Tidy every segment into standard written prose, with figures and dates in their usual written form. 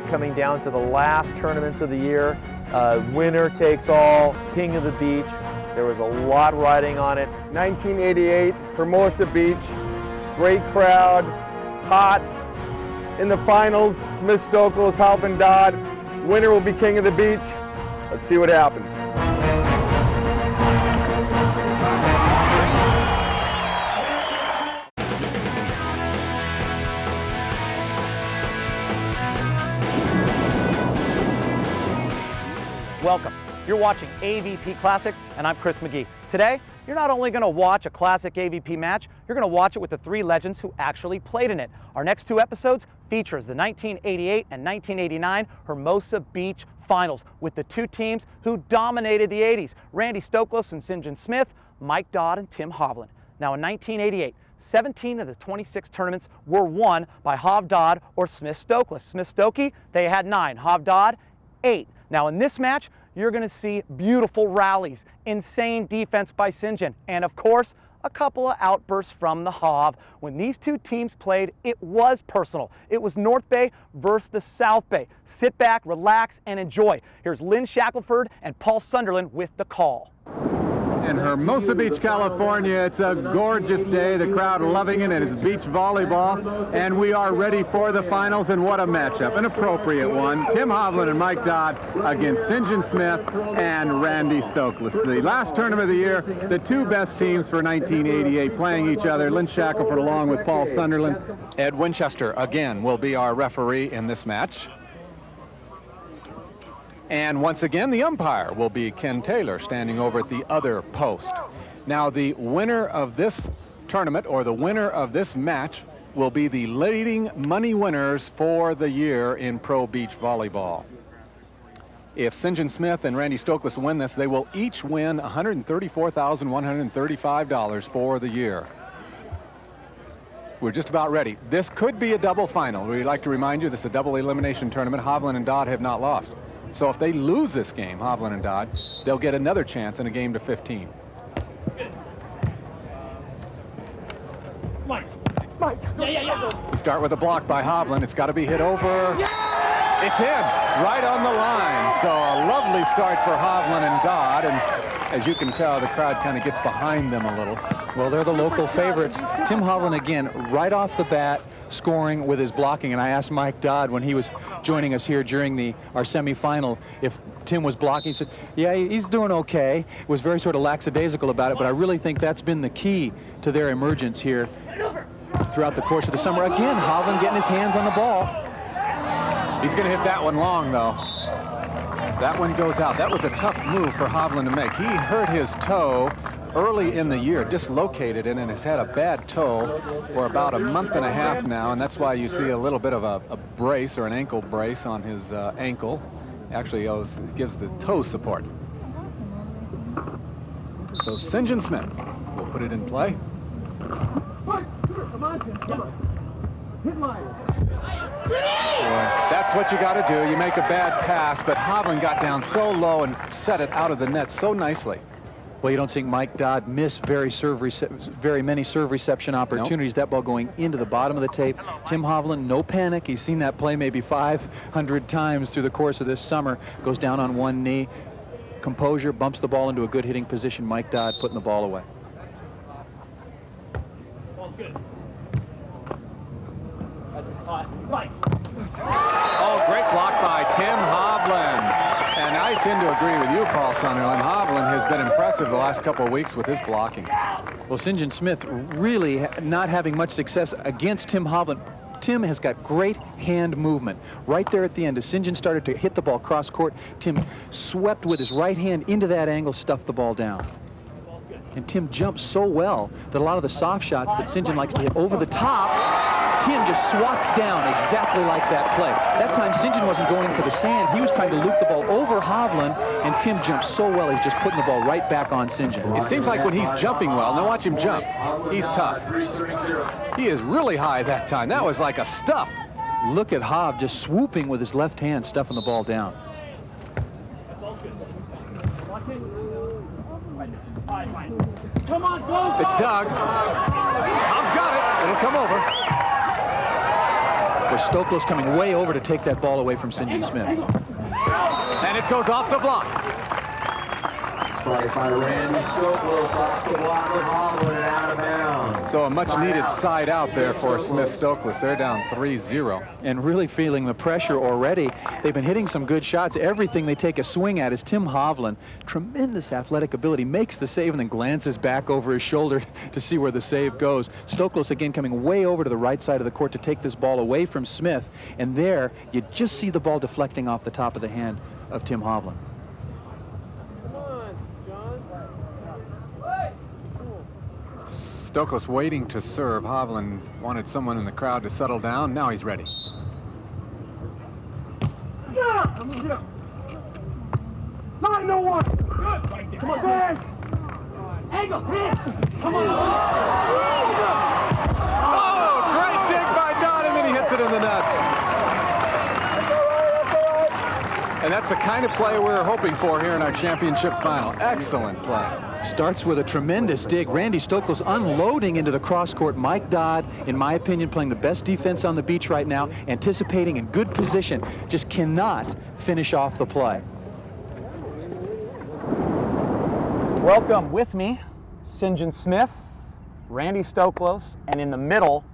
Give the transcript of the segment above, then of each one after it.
coming down to the last tournaments of the year. Winner takes all, king of the beach. There was a lot riding on it. 1988, Hermosa Beach, great crowd, hot. In the finals, Smith Stoklos, Hovland, Dodd. Winner will be king of the beach. Let's see what happens. Welcome. You're watching AVP Classics, and I'm Chris McGee. Today, you're not only going to watch a classic AVP match, you're going to watch it with the three legends who actually played in it. Our next two episodes features the 1988 and 1989 Hermosa Beach Finals with the two teams who dominated the 80s, Randy Stoklos and Sinjin Smith, Mike Dodd and Tim Hovland. Now in 1988, 17 of the 26 tournaments were won by Hov Dodd or Smith Stoklos. Smith Stokey, they had 9, Hov Dodd, 8. Now in this match, you're going to see beautiful rallies, insane defense by Sinjin, and of course, a couple of outbursts from the Hov. When these two teams played, it was personal. It was North Bay versus the South Bay. Sit back, relax, and enjoy. Here's Lynn Shackelford and Paul Sunderland with the call. In Hermosa Beach, California, it's a gorgeous day. The crowd loving it, and it's beach volleyball. And we are ready for the finals, and what a matchup, an appropriate one. Tim Hovland and Mike Dodd against Sinjin Smith and Randy Stoklos. The last tournament of the year, the two best teams for 1988 playing each other. Lynn Shackelford along with Paul Sunderland. Ed Winchester again will be our referee in this match. And once again, the umpire will be Ken Taylor, standing over at the other post. Now, the winner of this tournament, or the winner of this match, will be the leading money winners for the year in pro beach volleyball. If Sinjin Smith and Randy Stoklos win this, they will each win $134,135 for the year. We're just about ready. This could be a double final. We'd like to remind you this is a double elimination tournament. Hovland and Dodd have not lost. So if they lose this game, Hovland and Dodd, they'll get another chance in a game to 15. Mike. We start with a block by Hovland. It's got to be hit over. Yeah! It's in, right on the line. So a lovely start for Hovland and Dodd. And as you can tell, the crowd kind of gets behind them a little. Well, they're the local favorites. Tim Hovland, again, right off the bat, scoring with his blocking. And I asked Mike Dodd when he was joining us here during our semifinal if Tim was blocking. He said, yeah, he's doing okay. Was very sort of lackadaisical about it, but I really think that's been the key to their emergence here throughout the course of the summer. Again, Hovland getting his hands on the ball. He's going to hit that one long, though. That one goes out. That was a tough move for Hovland to make. He hurt his toe early in the year, dislocated it, and has had a bad toe for about a month and a half now, and that's why you see a little bit of a brace or an ankle brace on his ankle. Actually, it gives the toe support. So Sinjin Smith will put it in play. That's what you got to do. You make a bad pass, but Hovland got down so low and set it out of the net so nicely. Well, you don't see Mike Dodd miss very many serve reception opportunities. Nope. That ball going into the bottom of the tape. Tim Hovland, no panic. He's seen that play maybe 500 times through the course of this summer. Goes down on one knee. Composure, bumps the ball into a good hitting position. Mike Dodd putting the ball away. Ball's good. Oh, great block by Tim Hovland. And I tend to agree with you, Paul Sunderland. Hovland has been impressive the last couple of weeks with his blocking. Well, Sinjin Smith really not having much success against Tim Hovland. Tim has got great hand movement. Right there at the end, as Sinjin started to hit the ball cross court, Tim swept with his right hand into that angle, stuffed the ball down. And Tim jumps so well that a lot of the soft shots that Sinjin likes to hit over the top, Tim just swats down exactly like that play. That time Sinjin wasn't going for the sand. He was trying to loop the ball over Hovland, and Tim jumps so well he's just putting the ball right back on Sinjin. It seems like when he's jumping well, now watch him jump, he's tough. He is really high that time. That was like a stuff. Look at Hov just swooping with his left hand, stuffing the ball down. Come on, go! It's Doug. Hov's got it. It'll come over. for Stoklos coming way over to take that ball away from Sinjin Smith. And it goes off the block. Spike by Randy Stoklos off the block of Hovland and out of bounds. So a much-needed side out there for Smith Stoklos. They're down 3-0. And really feeling the pressure already. They've been hitting some good shots. Everything they take a swing at is Tim Hovland. Tremendous athletic ability. Makes the save and then glances back over his shoulder to see where the save goes. Stoklos again coming way over to the right side of the court to take this ball away from Smith. And there, you just see the ball deflecting off the top of the hand of Tim Hovland. Stoklos waiting to serve. Hovland wanted someone in the crowd to settle down. Now he's ready. 9-1. Good. Right there. Come on, guys. Angle. Hit. Come on. Oh, great dig by Dodd, and then he hits it in the net. And that's the kind of play we're hoping for here in our championship final. Excellent play. Starts with a tremendous dig. Randy Stoklos unloading into the cross court. Mike Dodd, in my opinion, playing the best defense on the beach right now, anticipating in good position, just cannot finish off the play. Welcome with me, Sinjin Smith, Randy Stoklos, and in the middle,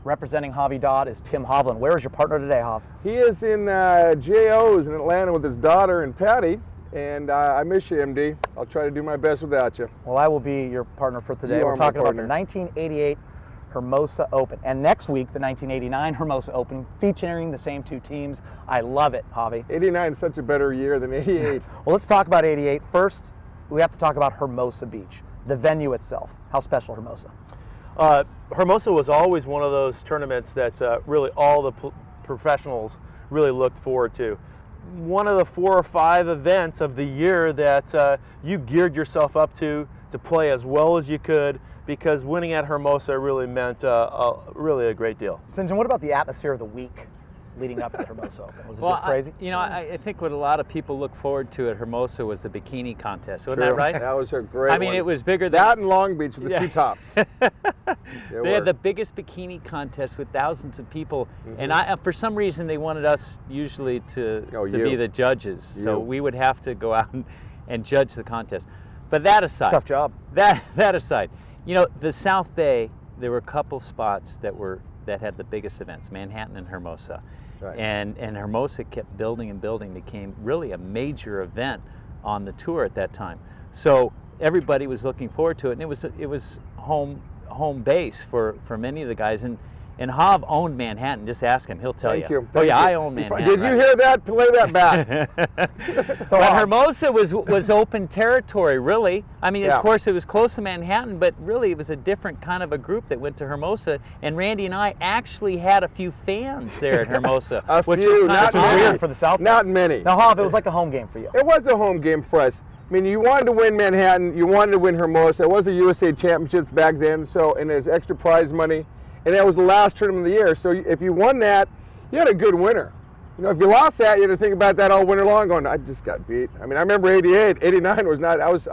representing Javi Dodd, is Tim Hovland. Where is your partner today, Hav? He is in JO's in Atlanta with his daughter and Patty, and I miss you, MD. I'll try to do my best without you. Well, I will be your partner for today. You We're are my talking about the partner. 1988 Hermosa Open, and next week, the 1989 Hermosa Open, featuring the same two teams. I love it, Javi. 89 is such a better year than 88. Well, let's talk about 88. First, we have to talk about Hermosa Beach, the venue itself. How special Hermosa? Hermosa was always one of those tournaments that really all the professionals really looked forward to. One of the 4 or 5 events of the year that you geared yourself up to play as well as you could, because winning at Hermosa really meant really a great deal. Sinjin, what about the atmosphere of the week leading up to the Hermosa Open? Was it just crazy? I think what a lot of people look forward to at Hermosa was the bikini contest. Wasn't True. that right? That was a great I mean, one. it was bigger than that and Long Beach with the two tops. They had the biggest bikini contest with thousands of people, and for some reason they wanted us usually to be the judges. So we would have to go out and judge the contest. But that aside, Tough job. That aside, the South Bay, there were a couple spots that had the biggest events, Manhattan and Hermosa. Right. And Hermosa kept building and building, became really a major event on the tour at that time. So everybody was looking forward to it, and it was home base for many of the guys. And Hav owned Manhattan. Just ask him; he'll tell Thank you. Oh Thank yeah, you. I own Manhattan. Did you hear that? Play that back. But Hermosa was open territory, really. I mean, of course, it was close to Manhattan, but really it was a different kind of a group that went to Hermosa. And Randy and I actually had a few fans there at Hermosa. Which is not weird for the South. Not many. Now, Hav, it was like a home game for you. It was a home game for us. I mean, you wanted to win Manhattan, you wanted to win Hermosa. It was a USA Championships back then, and there's extra prize money. And that was the last tournament of the year. So if you won that, you had a good winner. If you lost that, you had to think about that all winter long, going, I just got beat. I mean, I remember 88, 89 was not. I was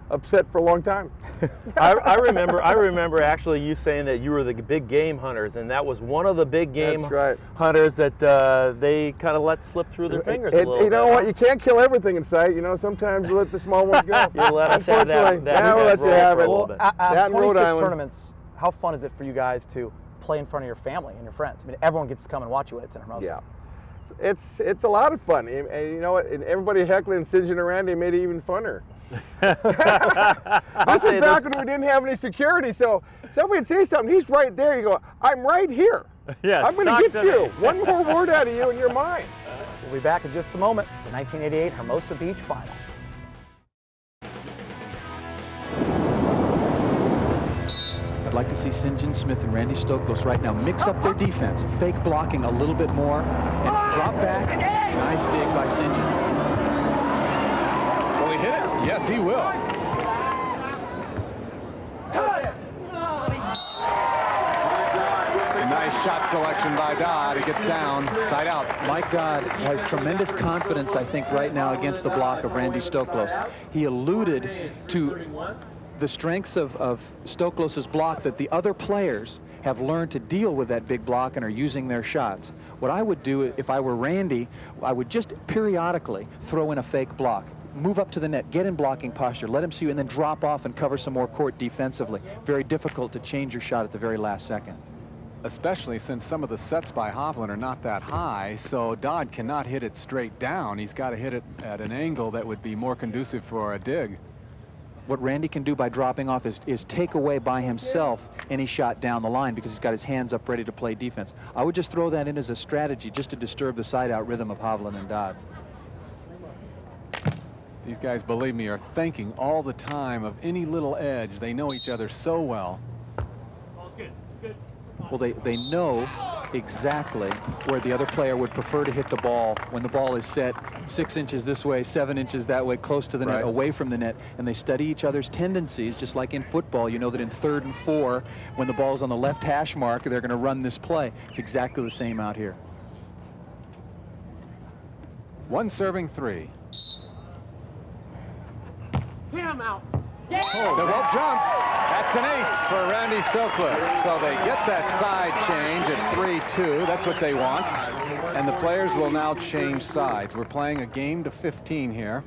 upset for a long time. I remember actually you saying that you were the big game hunters, and that was one of the big game hunters that they kind of let slip through their fingers a little bit. You know what? You can't kill everything in sight. Sometimes you let the small ones go. You let us have that. We'll let you have it. At 26 tournaments, how fun is it for you guys to play in front of your family and your friends? I mean, everyone gets to come and watch you when it's in Hermosa. Yeah. It's a lot of fun, and you know what? And everybody heckling Sinjin and Randy made it even funner. This is back when we didn't have any security, so somebody would say something, he's right there. You go, I'm right here. Yeah, I'm going to get you. One more word out of you, and you're mine. We'll be back in just a moment. The 1988 Hermosa Beach Final. I'd like to see Sinjin Smith and Randy Stoklos right now mix up their defense, fake blocking a little bit more, and drop back. Nice dig by Sinjin. Will he hit it? Yes, he will. A nice shot selection by Dodd. He gets down, side out. Mike Dodd has tremendous confidence, I think, right now against the block of Randy Stoklos. He alluded to the strengths of Stoklos' block that the other players have learned to deal with that big block and are using their shots. What I would do if I were Randy, I would just periodically throw in a fake block. Move up to the net, get in blocking posture, let him see you, and then drop off and cover some more court defensively. Very difficult to change your shot at the very last second. Especially since some of the sets by Hovland are not that high, so Dodd cannot hit it straight down. He's got to hit it at an angle that would be more conducive for a dig. What Randy can do by dropping off is take away by himself any shot down the line because he's got his hands up ready to play defense. I would just throw that in as a strategy just to disturb the side-out rhythm of Hovland and Dodd. These guys, believe me, are thinking all the time of any little edge. They know each other so well. Well, they know exactly where the other player would prefer to hit the ball when the ball is set 6 inches this way, 7 inches that way, close to the net, away from the net, and they study each other's tendencies. Just like in football, you know that in 3rd and 4, when the ball's on the left hash mark, they're going to run this play. It's exactly the same out here. 1 serving 3. Tim out. Oh, the rope jumps. That's an ace for Randy Stoklos. So they get that side change at 3-2. That's what they want. And the players will now change sides. We're playing a game to 15 here.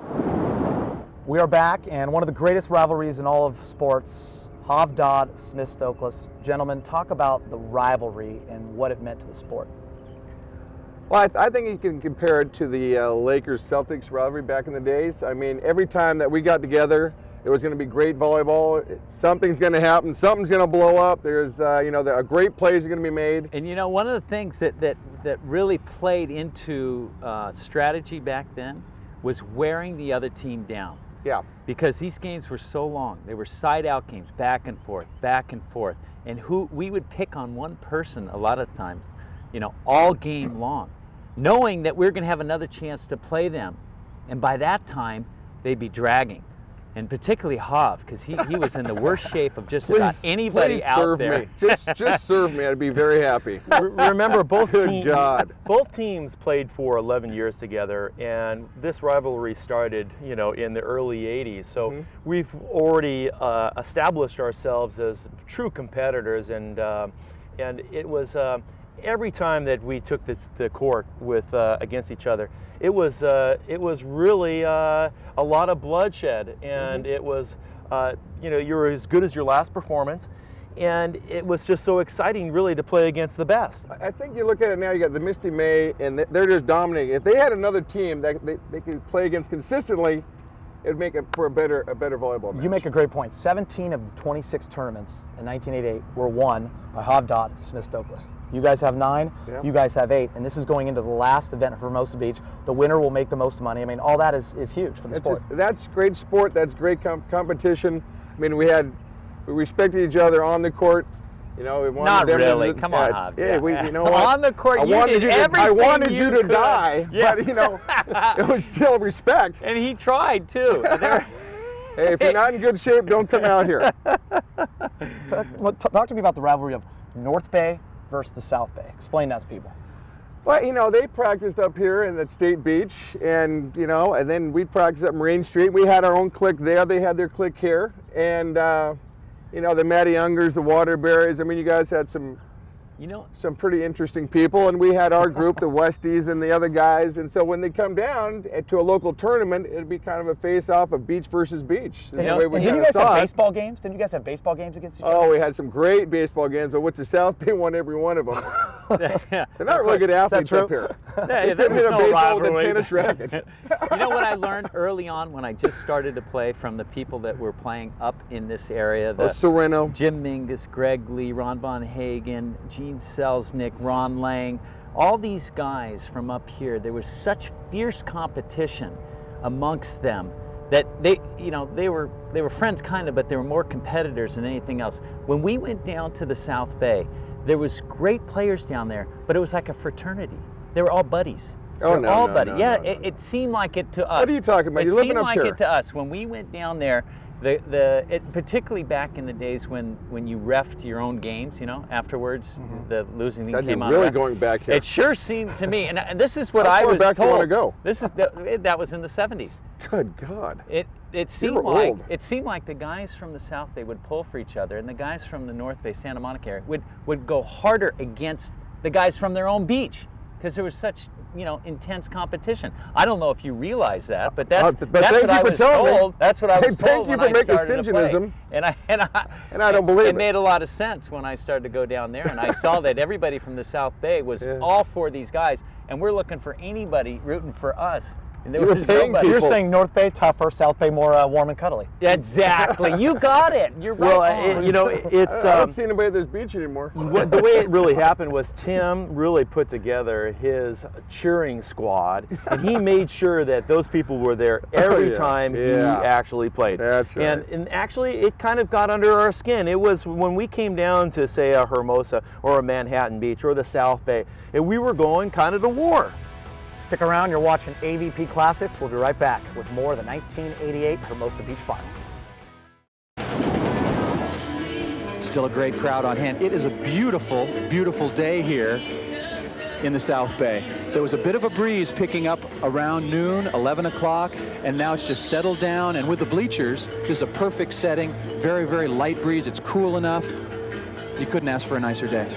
We are back, and one of the greatest rivalries in all of sports, Dodd, Smith Stoklos. Gentlemen, talk about the rivalry and what it meant to the sport. Well, I think you can compare it to the Lakers-Celtics rivalry back in the days. I mean, every time that we got together, it was going to be great volleyball. Something's going to happen. Something's going to blow up. There's, a great plays are going to be made. And you know, one of the things that really played into strategy back then was wearing the other team down. Yeah. Because these games were so long. They were side-out games, back and forth, and we would pick on one person a lot of times, all game long, knowing that we were going to have another chance to play them, and by that time they'd be dragging. And particularly Hov, because he was in the worst shape of just about anybody out there. Just serve me. I'd be very happy. Remember, both Both teams played for 11 years together, and this rivalry started, in the early 80s. So we've already established ourselves as true competitors, and it was every time that we took the court with against each other, it was really a lot of bloodshed, and it was you're as good as your last performance, and it was just so exciting really to play against the best. I think you look at it now, you got the Misty May, and they're just dominating. If they had another team that they could play against consistently, it would make it for a better volleyball match. You make a great point. 17 of the 26 tournaments in 1988 were won by Dodd, Smith Stoklos. You guys have 9, you guys have 8, and this is going into the last event for Hermosa Beach. The winner will make the most money. I mean, all that is huge for the sport. That's great sport. That's great competition. I mean, we respected each other on the court. We wanted Not them really. to, Come on, Hov. Yeah, you know what? On the court, you did everything I wanted you to could. die, Yeah. but it was still respect. And he tried too. Hey, if you're not in good shape, don't come out here. Talk to me about the rivalry of North Bay versus the South Bay. Explain that to people. Well, they practiced up here in that State Beach, and and then we practiced up Marine Street. We had our own clique there. They had their clique here, and the Matty Youngers, the Waterberries. I mean, you guys had some pretty interesting people, and we had our group, the Westies and the other guys. And so when they come down to a local tournament, it'd be kind of a face-off of beach versus beach. And didn't you guys have baseball games? Didn't you guys have baseball games against each other? Oh, we had some great baseball games, but the South Bay won every one of them. They're not really good athletes up here. Yeah, they hit a baseball with a tennis racket. You know what I learned early on when I just started to play from the people that were playing up in this area? Sereno. Jim Mingus, Greg Lee, Ron Von Hagen, Gene Selznick, Ron Lang, all these guys from up here. There was such fierce competition amongst them that they were friends kind of, but they were more competitors than anything else. When we went down to the South Bay, there was great players down there, but it was like a fraternity. They were all buddies. It seemed like it to us. What are you talking about? You're living up here. It seemed like it to us when we went down there, Particularly back in the days when you reffed your own games, you know, afterwards, the losing team came on. Really going back here. It sure seemed to me, and this is what How I far was back do you told. wanna go? That was in the 70s. Good God. It seemed like the guys from the South Bay would pull for each other, and the guys from the North Bay, Santa Monica area would go harder against the guys from their own beach because there was such, you know, intense competition. I don't know if you realize that, but that's what I was told. That's what I was told when I started to play. And I don't believe it. It made a lot of sense when I started to go down there, and I saw that everybody from the South Bay was all for these guys, and we're looking for anybody rooting for us. And there was nobody. You're saying North Bay tougher, South Bay more warm and cuddly. Exactly. You got it. You're right. Well, you know, it's. I don't see anybody at this beach anymore. The way it really happened was Tim really put together his cheering squad, and he made sure that those people were there every time he actually played. That's right. And actually, it kind of got under our skin. It was when we came down to, say, a Hermosa or a Manhattan Beach or the South Bay, and we were going kind of to war. Stick around, you're watching AVP Classics. We'll be right back with more of the 1988 Hermosa Beach Final. Still a great crowd on hand. It is a beautiful, beautiful day here in the South Bay. There was a bit of a breeze picking up around noon, 11 o'clock, and now it's just settled down. And with the bleachers, this is a perfect setting. Very, very light breeze. It's cool enough. You couldn't ask for a nicer day.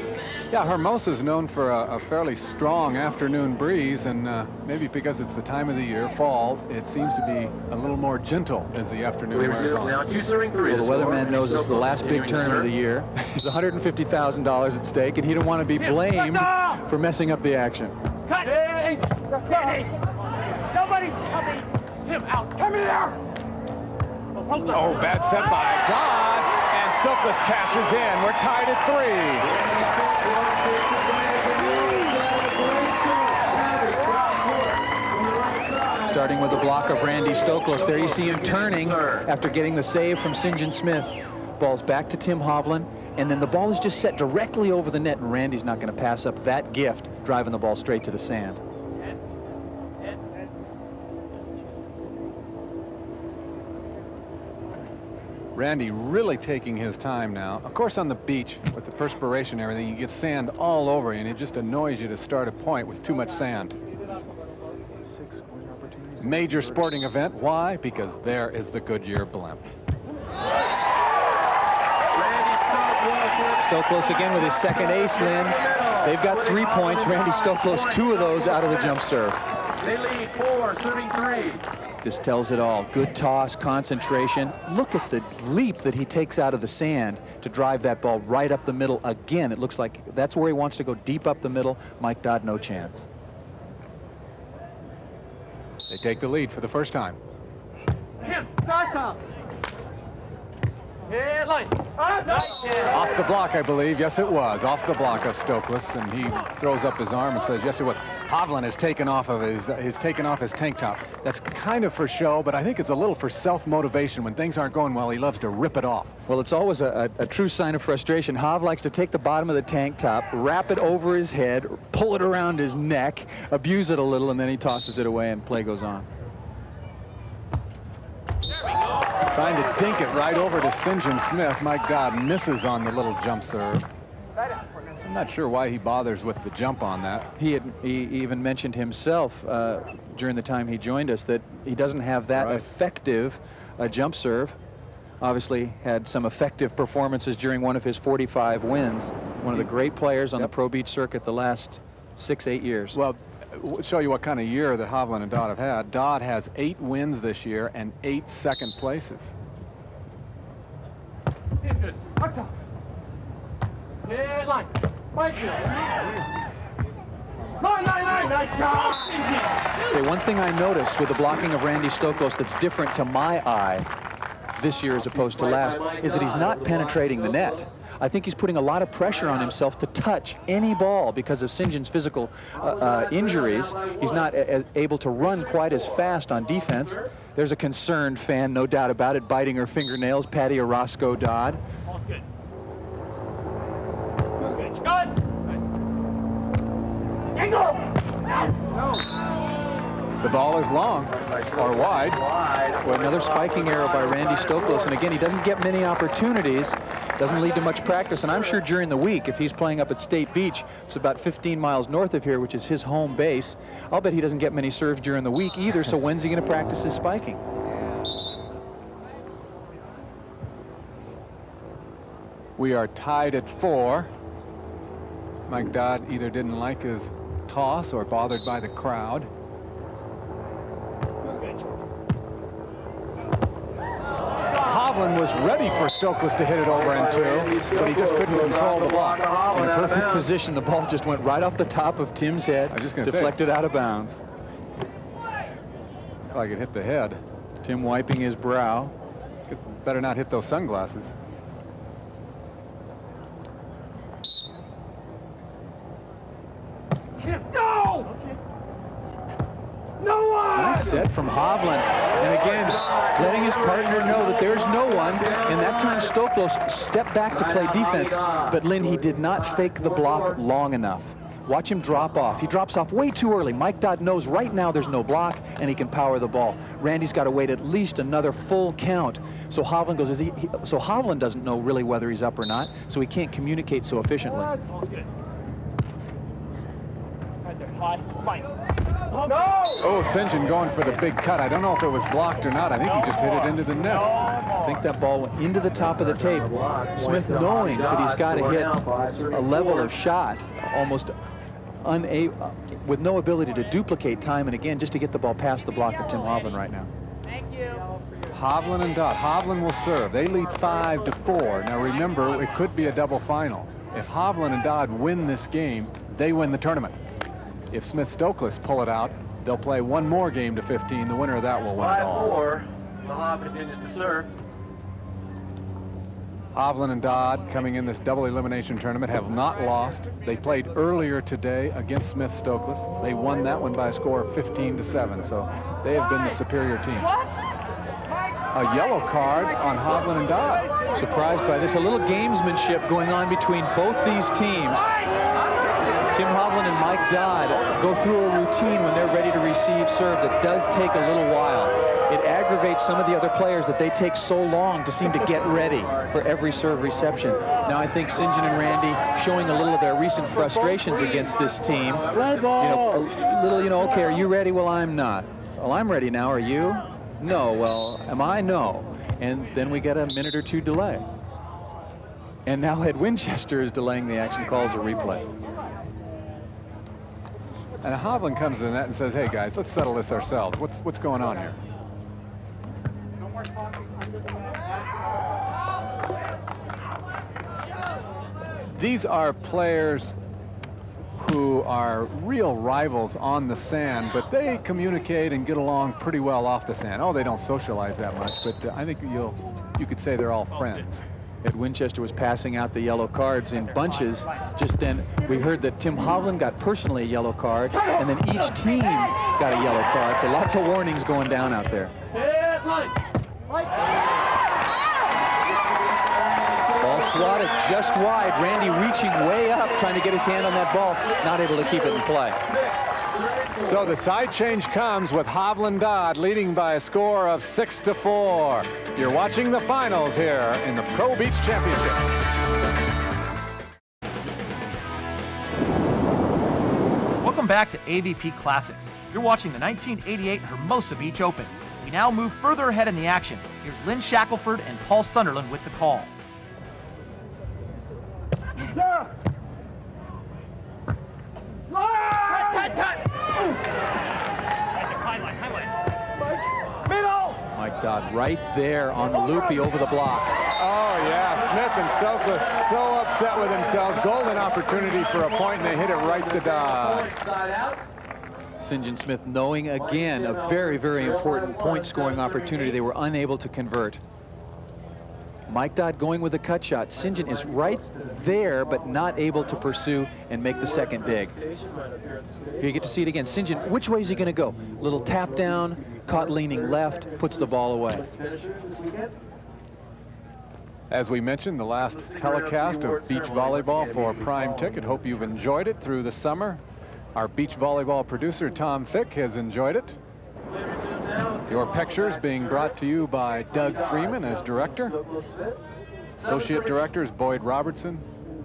Yeah, Hermosa's known for a fairly strong afternoon breeze, and maybe because it's the time of the year, fall, it seems to be a little more gentle as the afternoon wears on. Well, the weatherman knows it's the last big tournament of the year. There's $150,000 at stake, and he don't want to be blamed for messing up the action. Cut! Hey! Nobody! Tim, out! Come here! Oh, bad set by Dodd, and Stoklos cashes in. We're tied at 3. Starting with a block of Randy Stoklos. There you see him turning after getting the save from Sinjin Smith. Ball's back to Tim Hovland, and then the ball is just set directly over the net, and Randy's not going to pass up that gift, driving the ball straight to the sand. Randy really taking his time now. Of course, on the beach with the perspiration and everything, you get sand all over you, and it just annoys you to start a point with too much sand. Major sporting event. Why? Because there is the Goodyear blimp. Stoklos again with his second ace, Lynn. They've got 3 points. Randy Stoklos, 2 of those out of the jump serve. They lead 4, serving 3. This tells it all. Good toss, concentration. Look at the leap that he takes out of the sand to drive that ball right up the middle again. It looks like that's where he wants to go, deep up the middle. Mike Dodd, no chance. They take the lead for the first time. Tim, toss up! Hit line! Off the block, I believe. Yes, it was. Off the block of Stoklos, and he throws up his arm and says, yes, it was. Hovland has taken off of his tank top. That's kind of for show, but I think it's a little for self-motivation. When things aren't going well, he loves to rip it off. Well, it's always a true sign of frustration. Hov likes to take the bottom of the tank top, wrap it over his head, pull it around his neck, abuse it a little, and then he tosses it away and play goes on. Trying to dink it right over to Sinjin Smith. Mike Dodd misses on the little jump serve. I'm not sure why he bothers with the jump on that. He even mentioned himself during the time he joined us that he doesn't have that effective jump serve. Obviously had some effective performances during one of his 45 wins. One of the great players on the Pro Beach circuit the last 6-8 years. Well, show you what kind of year that Hovland and Dodd have had. Dodd has 8 wins this year and 8 second places. Good. Hit line. Right there. Nice shot. Okay, one thing I noticed with the blocking of Randy Stoklos that's different to my eye this year as opposed to last is that he's not penetrating the net. I think he's putting a lot of pressure on himself to touch any ball because of Sinjin's physical injuries. He's not able to run quite as fast on defense. There's a concerned fan, no doubt about it, biting her fingernails, Patty Orozco Dodd. Ball's good. Good. Angle! The ball is long or wide. Well, another spiking arrow by Randy Stoklos, and again, he doesn't get many opportunities, doesn't lead to much practice, and I'm sure during the week, if he's playing up at State Beach, it's about 15 miles north of here, which is his home base, I'll bet he doesn't get many serves during the week either, so when's he going to practice his spiking? We are tied at 4. Mike Dodd either didn't like his toss or bothered by the crowd. Hovland was ready for Stoklos to hit it over in 2, but he just couldn't control the block. In a perfect position, the ball just went right off the top of Tim's head, I was just gonna deflected out of bounds. Like it hit the head. Tim wiping his brow. Better not hit those sunglasses. No! No one! Nice set from Hovland. And again, letting his partner know that there's no one. And that time Stoklos stepped back to play defense. But Lynn, he did not fake the block long enough. Watch him drop off. He drops off way too early. Mike Dodd knows right now there's no block and he can power the ball. Randy's got to wait at least another full count. So Hovland goes, so Hovland doesn't know really whether he's up or not, so he can't communicate so efficiently. No! Oh, Sinjin going for the big cut. I don't know if it was blocked or not. I think he just hit it into the net. I think that ball went into the top of the tape. Smith, knowing that he's got to hit a level of shot, almost unable, with no ability to duplicate time and again, just to get the ball past the block of Tim Hovland right now. Thank you. Hovland and Dodd. Hovland will serve. They lead 5-4. Now remember, it could be a double final. If Hovland and Dodd win this game, they win the tournament. If Smith Stoklos pull it out, they'll play one more game to 15. The winner of that will win it all. 5-4. The Hov continues to serve. Hovland and Dodd, coming in this double elimination tournament, have not lost. They played earlier today against Smith Stoklos. They won that one by a score of 15-7, so they have been the superior team. A yellow card on Hovland and Dodd. Surprised by this. A little gamesmanship going on between both these teams. Tim Hovland and Mike Dodd go through a routine when they're ready to receive serve that does take a little while. It aggravates some of the other players that they take so long to seem to get ready for every serve reception. Now I think Sinjin and Randy showing a little of their recent frustrations against this team. A little, okay, are you ready? Well, I'm not. Well, I'm ready now. Are you? No. Well, am I? No. And then we get a minute or two delay. And now Ed Winchester is delaying the action, calls a replay. And Hovland comes in that and says, hey guys, let's settle this ourselves. What's going on here? These are players who are real rivals on the sand, but they communicate and get along pretty well off the sand. Oh, they don't socialize that much, but I think you could say they're all friends. Ed Winchester was passing out the yellow cards in bunches. Just then, we heard that Tim Hovland got personally a yellow card, and then each team got a yellow card. So lots of warnings going down out there. Ball swatted just wide. Randy reaching way up, trying to get his hand on that ball, not able to keep it in play. So the side change comes with Hovland Dodd leading by a score of 6-4. You're watching the finals here in the Pro Beach Championship. Welcome back to AVP Classics. You're watching the 1988 Hermosa Beach Open. We now move further ahead in the action. Here's Lynn Shackelford and Paul Sunderland with the call. Yeah. Cut. Middle. Mike Dodd right there on the loopy over the block. Oh yeah, Smith and Stoklos so upset with themselves. Golden opportunity for a point, and they hit it right to Dodd. Sinjin Smith knowing again a very, very important point scoring opportunity they were unable to convert. Mike Dodd going with a cut shot. Sinjin is right there, but not able to pursue and make the second dig. Here you get to see it again. Sinjin, which way is he going to go? Little tap down, caught leaning left, puts the ball away. As we mentioned, the last telecast of beach volleyball for Prime Ticket. Hope you've enjoyed it through the summer. Our beach volleyball producer, Tom Fick, has enjoyed it. Your pictures being brought to you by Doug Freeman as director. Associate directors Boyd Robertson,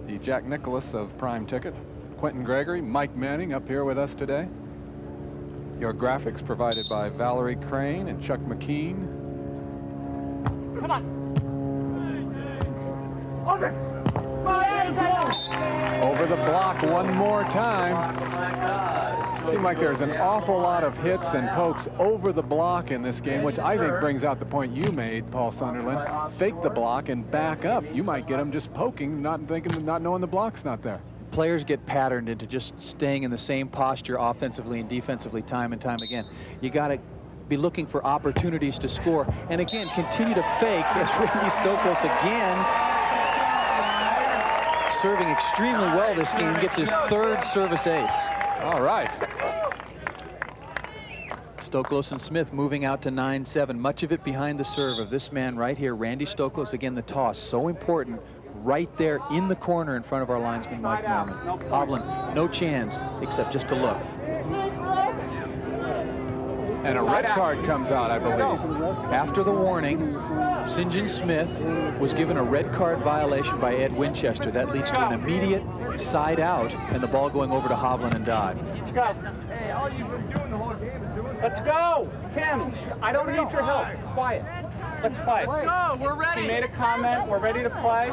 the Jack Nicholas of Prime Ticket, Quentin Gregory, Mike Manning up here with us today. Your graphics provided by Valerie Crane and Chuck McKean. Come on. Okay. Over the block one more time. Seemed like there's an awful lot of hits and pokes over the block in this game, which I think brings out the point you made, Paul Sunderland. Fake the block and back up. You might get them just poking, not knowing the block's not there. Players get patterned into just staying in the same posture offensively and defensively time and time again. You got to be looking for opportunities to score. And again, continue to fake as Randy Stoklos again, serving extremely well this game, gets his third service ace. All right. Stoklos and Smith moving out to 9-7. Much of it behind the serve of this man right here, Randy Stoklos. Again, the toss, so important. Right there in the corner in front of our linesman, Mike Norman. Hovland, no chance except just to look. And a red card comes out, I believe. After the warning, Sinjin Smith was given a red card violation by Ed Winchester. That leads to an immediate side out and the ball going over to Hovland and Dodd. Hey, all you've been doing the whole game is doing. Let's go, Tim. I don't need your help. Quiet. Let's play. Let's go. We're ready. He made a comment. We're ready to play.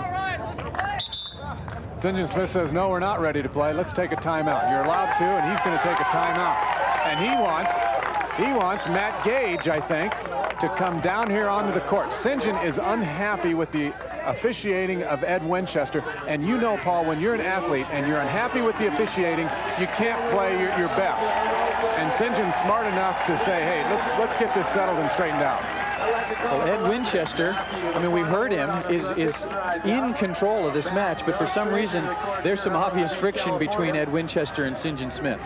Sinjin Smith says, no, we're not ready to play. Let's take a timeout. You're allowed to, and he's going to take a timeout. And he wants Matt Gage, I think, to come down here onto the court. Sinjin is unhappy with the officiating of Ed Winchester. And you know, Paul, when you're an athlete and you're unhappy with the officiating, you can't play your best. And Sinjin's smart enough to say, hey, let's get this settled and straightened out. Well, Ed Winchester, I mean, we heard him, is in control of this match, but for some reason, there's some obvious friction between Ed Winchester and Sinjin Smith.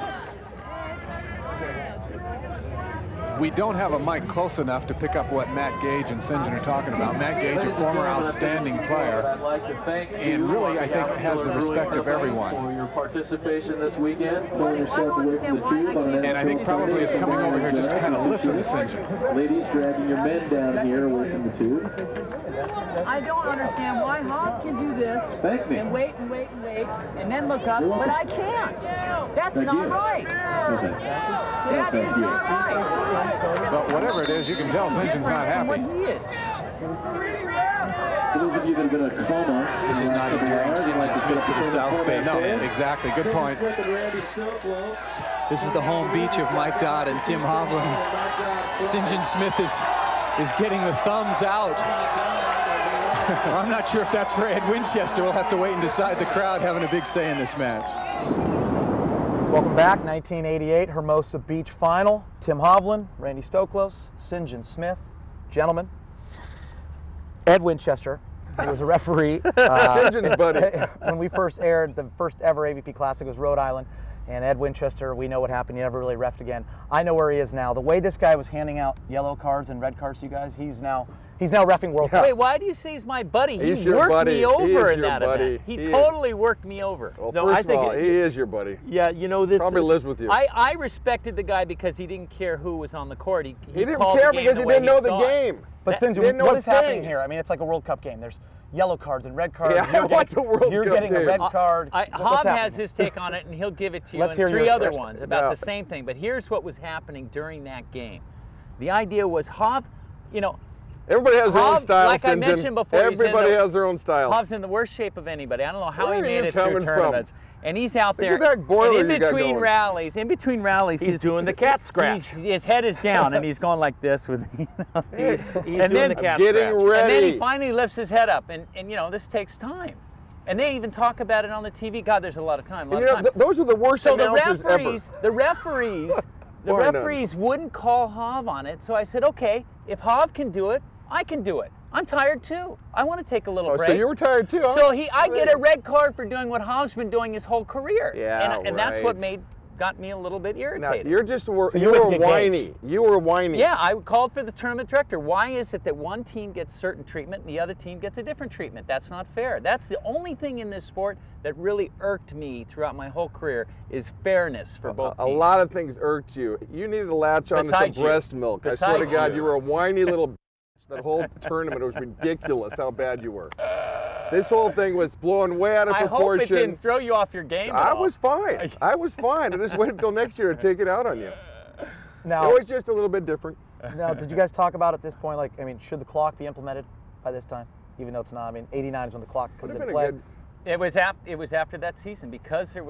We don't have a mic close enough to pick up what Matt Gage and Sinjin are talking about. Matt Gage, a former outstanding player, and really, I think, has the respect of everyone. For your participation this weekend, pulling yourself away from the tube on an And I think probably is coming over here just to kind of listen to Sinjin. Ladies, dragging your men down here away from the tube. I don't understand why Hov can do this and wait and wait and wait and then look up, but I can't. That's not right. That is not right. But whatever it is, you can tell Sinjin's not happy. For those of you that have been in a coma, This is not endearing Sinjin Smith to the South Bay. No, exactly. Good point. This is the home beach of Mike Dodd and Tim Hovland. Sinjin Smith is getting the thumbs out. I'm not sure if that's for Ed Winchester. We'll have to wait and decide. The crowd having a big say in this match. Welcome back, 1988 Hermosa Beach final. Tim Hovland, Randy Stoklos, Sinjin Smith. Gentlemen, Ed Winchester, he was a referee. Sinjin's buddy. When we first aired, the first ever AVP Classic was Rhode Island. And Ed Winchester, we know what happened. He never really reffed again. I know where he is now. The way this guy was handing out yellow cards and red cards to you guys, he's now reffing World Cup. Wait, why do you say he's my buddy? He's He your worked buddy. me over He is in your that buddy. event. He He is. totally worked me over. Well, No, first I of think all, he is your buddy. Yeah, you know this. Probably lives with you. I respected the guy because he didn't care who was on the court. He He didn't called the care game because the he way didn't know the saw it. game. But Didn't Sinjin, know what a is happening thing. here? I mean, it's like a World Cup game. There's yellow cards and red cards. Yeah, what's a World You're Cup getting a game? red card. Hobb What's has happening? his take on it, and he'll give it to you. Let's and hear three yours other first. ones about Yeah. the same thing. But here's what was happening during that game. The idea was Hobb, you know, Everybody has their own Hobb, style, like I Sinjin. mentioned before, he's in Everybody the- has their own style. Hobbs in the worst shape of anybody. I don't know how Where he are made you it through coming from? tournaments. And he's out Look there. at that boiler and you got going. in between rallies, He's doing the cat scratch. His head is down, and he's going like this with. You know, He's and doing then- the cat Getting scratch. ready. And then he finally lifts his head up, and you know this takes time. And they even talk about it on the TV. God, there's a lot of time. And you know, those are the worst So the announcers referees, ever. the referees, the Why not? referees wouldn't call Hobb on it. So I said, okay, if Hobb can do it, I can do it. I'm tired too. I want to take a little Oh, break. so you were tired too, huh? So I get a red card for doing what Hobb's been doing his whole career. Yeah, and that's what right. made got me a little bit Now, irritated. you're just you went you to were get whiny. gauged. You were whiny. Yeah, I called for the tournament director. Why is it that one team gets certain treatment and the other team gets a different treatment? That's not fair. That's the only thing in this sport that really irked me throughout my whole career is fairness for both A teams. lot of things irked you. You needed to latch on to some Besides you. breast milk. I swear to Besides God, you. you were a whiny little bitch. That whole tournament, it was ridiculous how bad you were. This whole thing was blown way out of I hope proportion. it didn't throw you off your game at I all. was fine. I was fine. I just waited until next year to take it out on you. Now, It was just a little bit different. now, did you guys talk about at this point, like, I mean, should the clock be implemented by this time? Even though it's not. I mean, 89 is when the clock Would comes have into been a play. good. It was after that season because there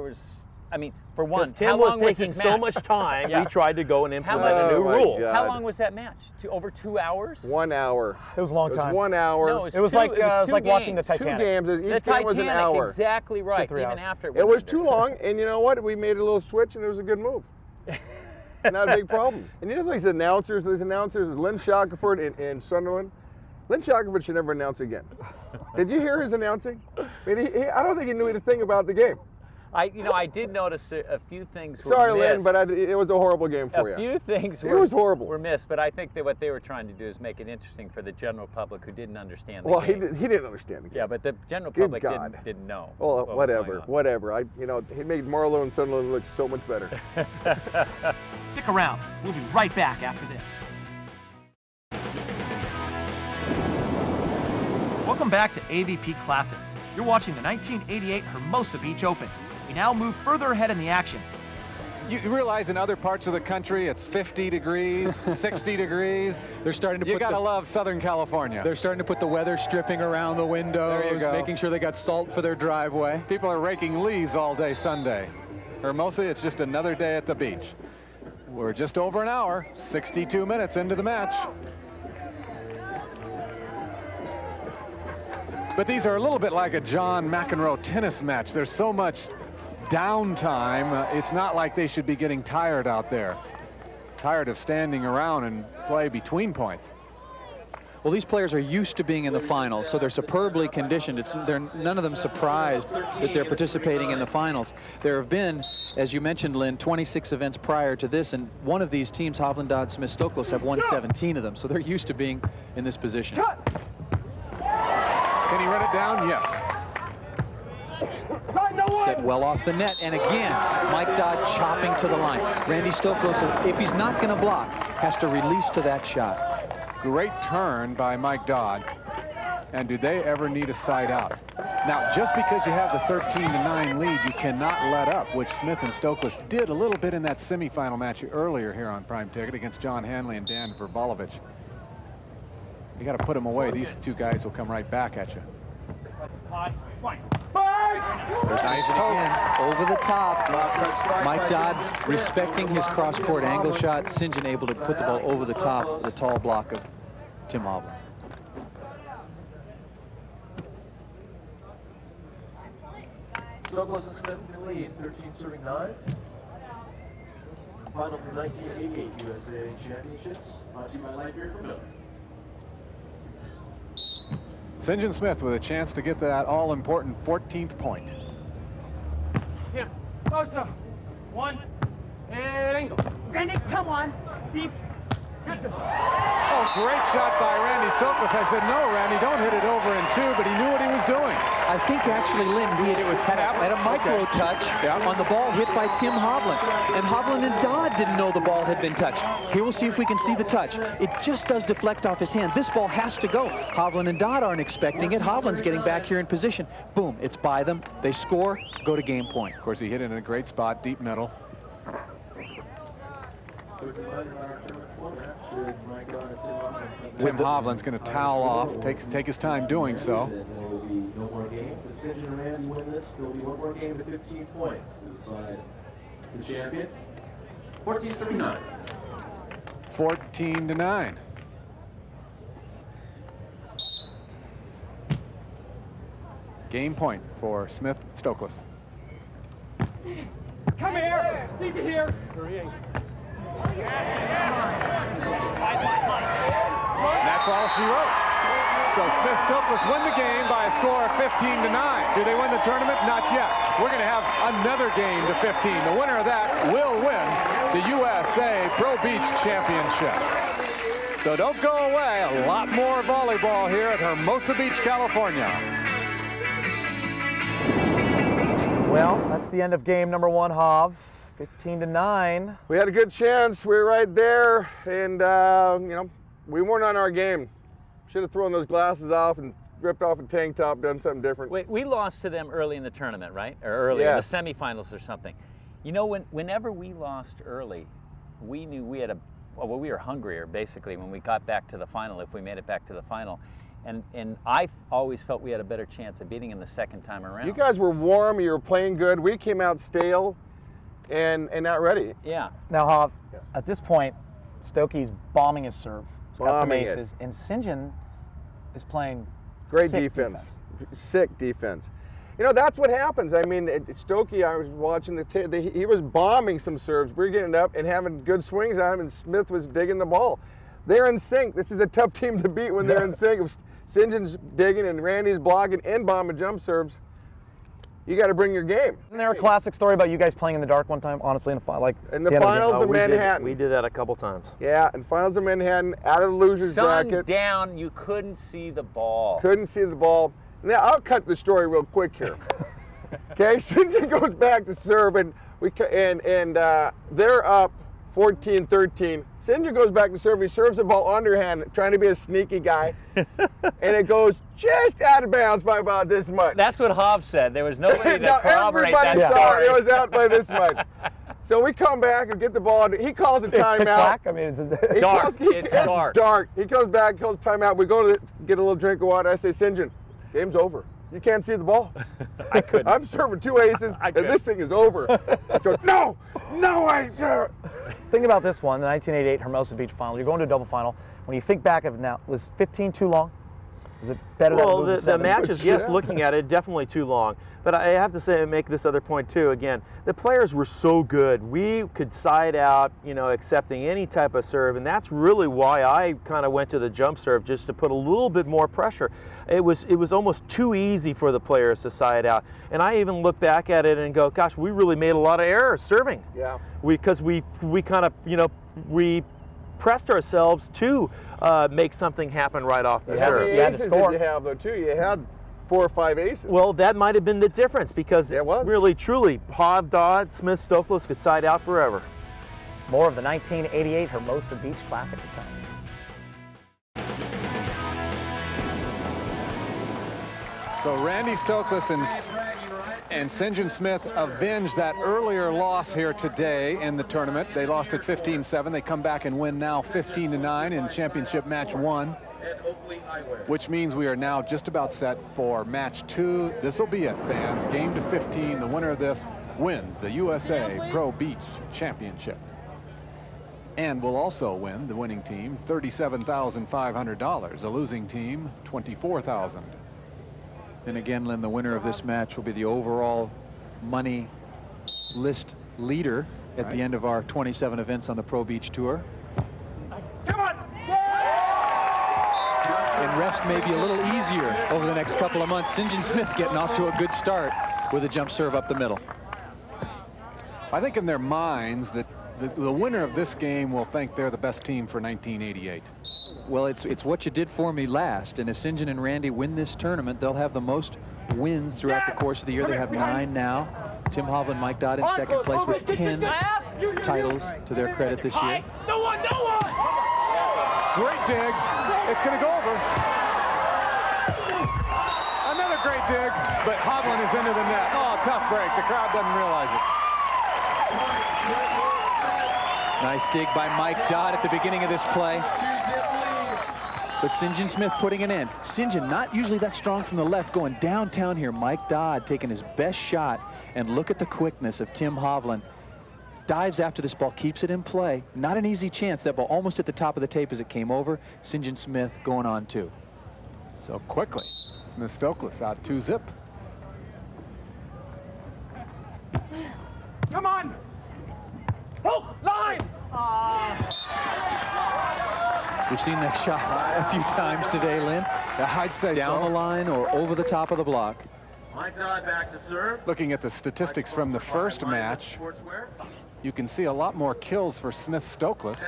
was I mean, for Because one, Tim how was long was taking this so match? much time, Yeah. we tried to go and implement much- a new Oh, my rule. God. How long was that match? Over 2 hours? 1 hour. It was a long It was time. 1 hour. No, It was like two watching the games. Two Titanic. games. The Each game was an Titanic, hour. exactly right. 3 Even hours. after It went was under. too long, and you know what? We made a little switch, and it was a good move. Not a big problem. And you know these announcers, Lynn Shackelford in Sunderland. Lynn Shackelford should never announce again. Did you hear his announcing? I mean, I don't think he knew anything about the game. I did notice a few things were Sorry, missed. Lynn, but it was a horrible game for you. A few things It was horrible. were missed, but I think that what they were trying to do is make it interesting for the general public who didn't understand the Well, game. he didn't understand the game. Yeah, but the general Good public God. didn't know. Well, what was going whatever, on. whatever. He made Marlowe and Sunderland look so much better. Stick around. We'll be right back after this. Welcome back to AVP Classics. You're watching the 1988 Hermosa Beach Open. We now move further ahead in the action. You realize in other parts of the country it's 50 degrees, 60 degrees. They're starting to You put gotta the, love Southern California. they're starting to put the weather stripping around the windows, There you go. making sure they got salt for their driveway. People are raking leaves all day Sunday. Hermosa, it's just another day at the beach. We're just over an hour, 62 minutes into the match. But these are a little bit like a John McEnroe tennis match. There's so much downtime. It's not like they should be getting tired out there. Tired of standing around and play between points. Well, these players are used to being in the finals, so they're superbly conditioned. They're none of them surprised that they're participating in the finals. There have been, as you mentioned, Lynn, 26 events prior to this, and one of these teams, Hovland, Dodd, Smith, Stoklos, have won 17 of them, so they're used to being in this position. Can he run it down? Yes. Set well off the net, and again, Mike Dodd chopping to the line. Randy Stoklos, if he's not going to block, has to release to that shot. Great turn by Mike Dodd. And do they ever need a side out? Now, just because you have the 13-9 lead, you cannot let up, which Smith and Stoklos did a little bit in that semifinal match earlier here on Prime Ticket against John Hanley and Dan Verbolovich. You got to put them away. These two guys will come right back at you. There's Sinjin again, over the top. Mike Dodd respecting his cross-court angle shot. Sinjin able to put the ball over the top of the tall block of Tim Hovland. Stoklos and Smith in the lead, 13-9. Finals of 1988 USA Championships, brought to you by Life Beer from Miller. Sinjin Smith with a chance to get that all-important 14th point. Tim, close up. One, and angle. Randy, come on. Deep. Good. Oh, great shot by Randy Stoklos. I said, no, Randy, don't hit it over in two, but he knew what he was doing. I think actually, Lynn, he had a micro touch on the ball hit by Tim Hovland. And Hovland and Dodd didn't know the ball had been touched. Here we'll see if we can see the touch. It just does deflect off his hand. This ball has to go. Hovland and Dodd aren't expecting it. Hovland's getting back here in position. Boom, it's by them. They score, go to game point. Of course, he hit it in a great spot, deep middle. Tim Hovland's going to towel off, take his time doing so. There will be no more games. If Sinjin and Randy win this, there will be one more game to 15 points to decide the champion. 14-9. 14-9. Game point for Smith Stoklos. Come here. Lisa here. That's all she wrote. So Smith Stoklos win the game by a score of 15-9. Do they win the tournament? Not yet. We're going to have another game to 15. The winner of that will win the USA Pro Beach Championship. So don't go away. A lot more volleyball here at Hermosa Beach, California. Well, that's the end of game number 1, Hov. 15-9. We had a good chance. We were right there, and you know, we weren't on our game. Should have thrown those glasses off and ripped off a tank top, done something different. Wait, we lost to them early in the tournament, right? Or early in the semifinals or something. You know, whenever we lost early, we knew we had well, we were hungrier basically when we got back to the final, if we made it back to the final. And I always felt we had a better chance of beating them the second time around. You guys were warm, you were playing good. We came out stale and not ready. Yeah. Now, Hov, at this point, Stokey's bombing his serve. He's got some Bombing aces. And Sinjin is playing Great sick defense. Sick defense. You know, that's what happens. I mean, Stokey, I was watching he was bombing some serves. We were getting up and having good swings on him, and Smith was digging the ball. They're in sync. This is a tough team to beat when they're in sync. If Sinjin's digging and Randy's blocking and bombing jump serves, you got to bring your game. Isn't there a classic story about you guys playing in the dark one time, honestly, in the finals of Manhattan? We did that a couple times. Yeah, in finals of Manhattan, out of the losers bracket. Sun down, you couldn't see the ball. Couldn't see the ball. Now, I'll cut the story real quick here. Okay, Sinjin goes back to serve, and they're up 14-13. Sinjin goes back to serve. He serves the ball underhand, trying to be a sneaky guy, and it goes just out of bounds by about this much. That's what Hov said. There was nobody to corroborate everybody that saw story. it. It was out by this much. So we come back and get the ball. He calls a timeout. Black? I mean, It's dark. It's dark. Dark. He comes back, calls timeout. We go to get a little drink of water. I say, Sinjin, game's over. You can't see the ball. I couldn't. I'm serving 2 aces, and this thing is over. I go, no, I. Think about this one, the 1988 Hermosa Beach final. You're going to a double final. When you think back of it now, was 15 too long? Was it better that Well, it moved to the 7? matches, yes, looking at it, definitely too long. But I have to say, make this other point too. Again, the players were so good. We could side out, you know, accepting any type of serve, and that's really why I kind of went to the jump serve, just to put a little bit more pressure. It was almost too easy for the players to side out. And I even look back at it and go, gosh, we really made a lot of errors serving. Yeah. Because we kind of, you know, we pressed ourselves to make something happen right off the How serve. many aces did you have, though, too? You had 4 or 5 aces. Well, that might have been the difference, because it was. Really, truly, Hov, Dodd, Smith, Stoklos could side out forever. More of the 1988 Hermosa Beach Classic to come. So Randy Stoklos and Sinjin Smith avenged that earlier loss here today in the tournament. They lost at 15-7. They come back and win now 15-9 in championship match 1, which means we are now just about set for match 2. This will be it, fans. Game to 15. The winner of this wins the USA Pro Beach Championship, and will also win, the winning team, $37,500. The losing team, $24,000. And again, Lynn, the winner of this match will be the overall money list leader at the end of our 27 events on the Pro Beach Tour. Come on! And rest may be a little easier over the next couple of months. Sinjin Smith getting off to a good start with a jump serve up the middle. I think in their minds that the winner of this game will think they're the best team for 1988. Well, it's what you did for me last, and if Sinjin and Randy win this tournament, they'll have the most wins throughout the course of the year. They have 9 now. Tim Hovland, Mike Dodd in second place with 10 titles to their credit this year. No one! Great dig. It's going to go over. Another great dig, but Hovland is into the net. Oh, tough break. The crowd doesn't realize it. Nice dig by Mike Dodd at the beginning of this play. But Sinjin Smith putting an end. Sinjin not usually that strong from the left, going downtown here. Mike Dodd taking his best shot, and look at the quickness of Tim Hovland. Dives after this ball, keeps it in play. Not an easy chance. That ball almost at the top of the tape as it came over. Sinjin Smith going on 2. So quickly, Smith Stoklos out 2-zip. Come on! Oh, line! We've seen that shot a few times today, Lynn. I'd say Down the line or over the top of the block. Mike Dodd back to serve. Looking at the statistics from the first match, you can see a lot more kills for Smith Stoklos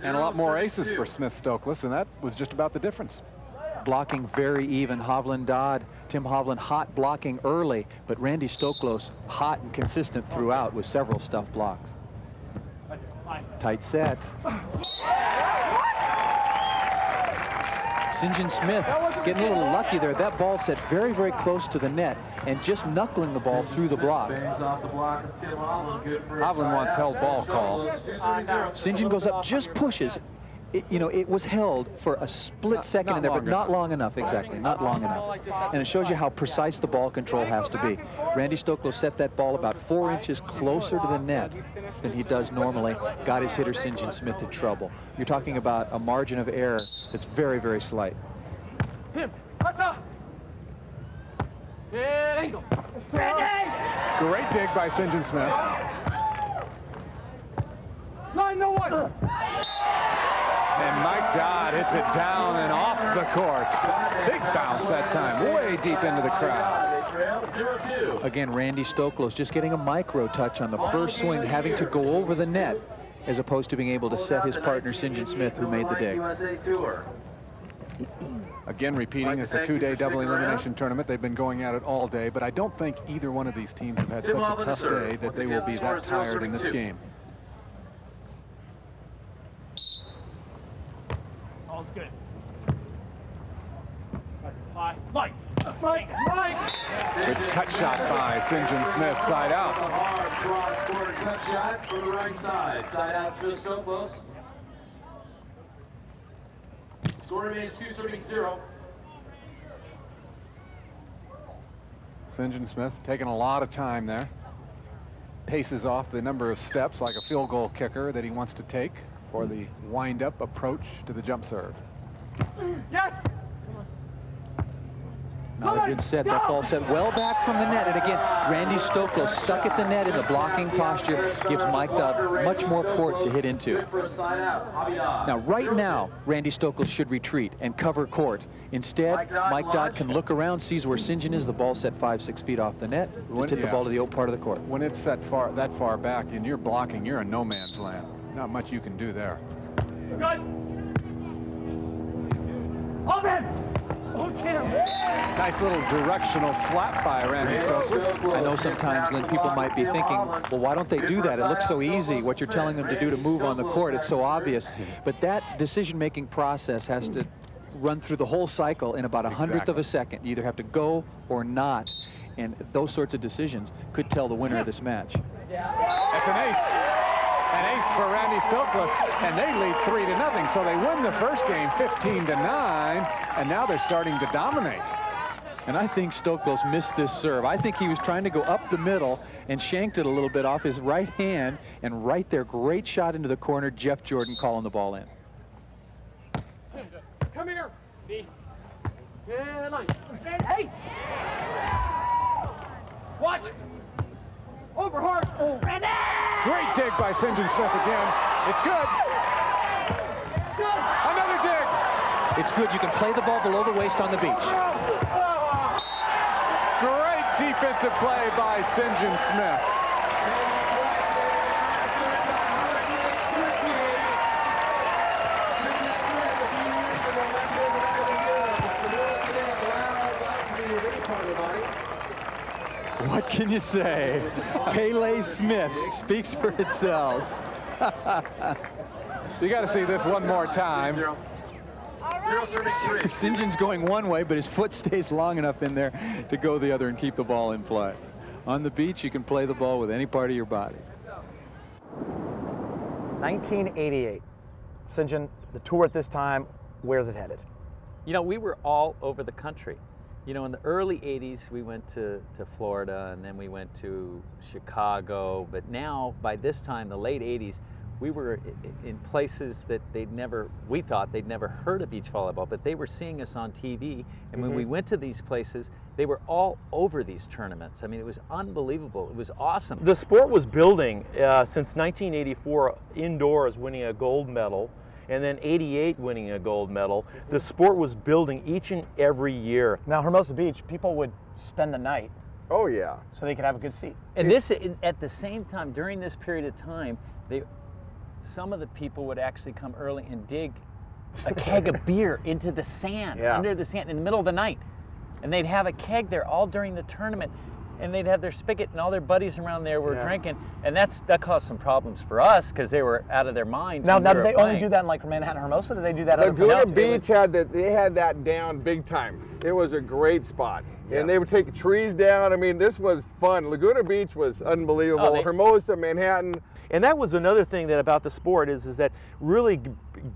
and a lot more aces for Smith Stoklos, and that was just about the difference. Blocking very even. Hovland, Dodd, Tim Hovland hot blocking early, but Randy Stoklos hot and consistent throughout with several stuff blocks. Tight set. Sinjin Smith getting a little lucky there. That ball set very, very close to the net and just knuckling the ball through the block. Hovland wants held ball call. Sinjin goes up, just pushes. It was held for a split second in there, but not long enough, exactly, not long enough. And it shows you how precise the ball control has to be. Randy Stoklos set that ball about 4 inches closer to the net than he does normally, got his hitter Sinjin Smith in trouble. You're talking about a margin of error that's very, very slight. Tim, what's up? Angle. Great dig by Sinjin Smith. 9-1. And Mike Dodd hits it down and off the court. Big bounce that time, way deep into the crowd. Again, Randy Stoklos just getting a micro touch on the first swing, having to go over the net, as opposed to being able to set his partner Sinjin Smith, who made the dig. Again, repeating, it's a two-day double elimination tournament. They've been going at it all day, but I don't think either one of these teams have had such a tough day that they will be that tired in this game. All's good. Mike. Good cut shot by Sinjin Smith, side out. Hard cross-court cut shot from the right side. Side out to Stoklos. Score remains 2-0. Sinjin Smith taking a lot of time there. Paces off the number of steps like a field goal kicker that he wants to take for the wind-up approach to the jump serve. Yes. Not a good set. That ball set well back from the net. And again, Randy Stoklos stuck at the net in the blocking posture, gives Mike Dodd much more court to hit into. Now, right now, Randy Stoklos should retreat and cover court. Instead, Mike Dodd can look around, sees where Sinjin is. The ball set 5-6 feet off the net. Just hit the ball to the open part of the court. When it's set that far back and you're blocking, you're in no man's land. Not much you can do there. Good. Open. Oh, Tim. Nice little directional slap by Randy Stoklos. I know sometimes, Lynn, people might be thinking, well, why don't they do that? It looks so easy, what you're telling them to do to move on the court. It's so obvious. But that decision-making process has to run through the whole cycle in about 100th of a second. You either have to go or not. And those sorts of decisions could tell the winner of this match. That's an ace. An ace for Randy Stoklos, and they lead 3-0. So they win the first game 15-9, and now they're starting to dominate. And I think Stoklos missed this serve. I think he was trying to go up the middle and shanked it a little bit off his right hand, and right there, great shot into the corner. Jeff Jordan calling the ball in. Come here. Hey! Watch! Over hard. Oh. Great dig by Sinjin Smith again. It's good. Another dig. It's good. You can play the ball below the waist on the beach. Great defensive play by Sinjin Smith. What can you say? Pele Smith speaks for itself. You got to see this one more time. Sinjin's going one way, but his foot stays long enough in there to go the other and keep the ball in play. On the beach, you can play the ball with any part of your body. 1988. Sinjin, the tour at this time, where's it headed? You know, we were all over the country. You know, in the early 80s, we went to Florida, and then we went to Chicago. But now, by this time, the late 80s, we were in places that we thought they'd never heard of beach volleyball, but they were seeing us on TV. And when we went to these places, they were all over these tournaments. I mean, it was unbelievable. It was awesome. The sport was building since 1984 indoors, winning a gold medal. and then 88 winning a gold medal. The sport was building each and every year. Now, Hermosa Beach, people would spend the night Oh, yeah. so they could have a good seat. And this, at the same time, during this period of time, some of the people would actually come early and dig a keg of beer into the sand, under the sand, in the middle of the night. And they'd have a keg there all during the tournament, and they'd have their spigot, and all their buddies around there were drinking. And that caused some problems for us because they were out of their minds. Now, when we did were they only playing. do that in like Manhattan, Hermosa? Did they do that other Laguna places? Beach had that. They had that down big time. It was a great spot, and they would take trees down. I mean, this was fun. Laguna Beach was unbelievable. Hermosa, Manhattan. And that was another thing that about the sport is that really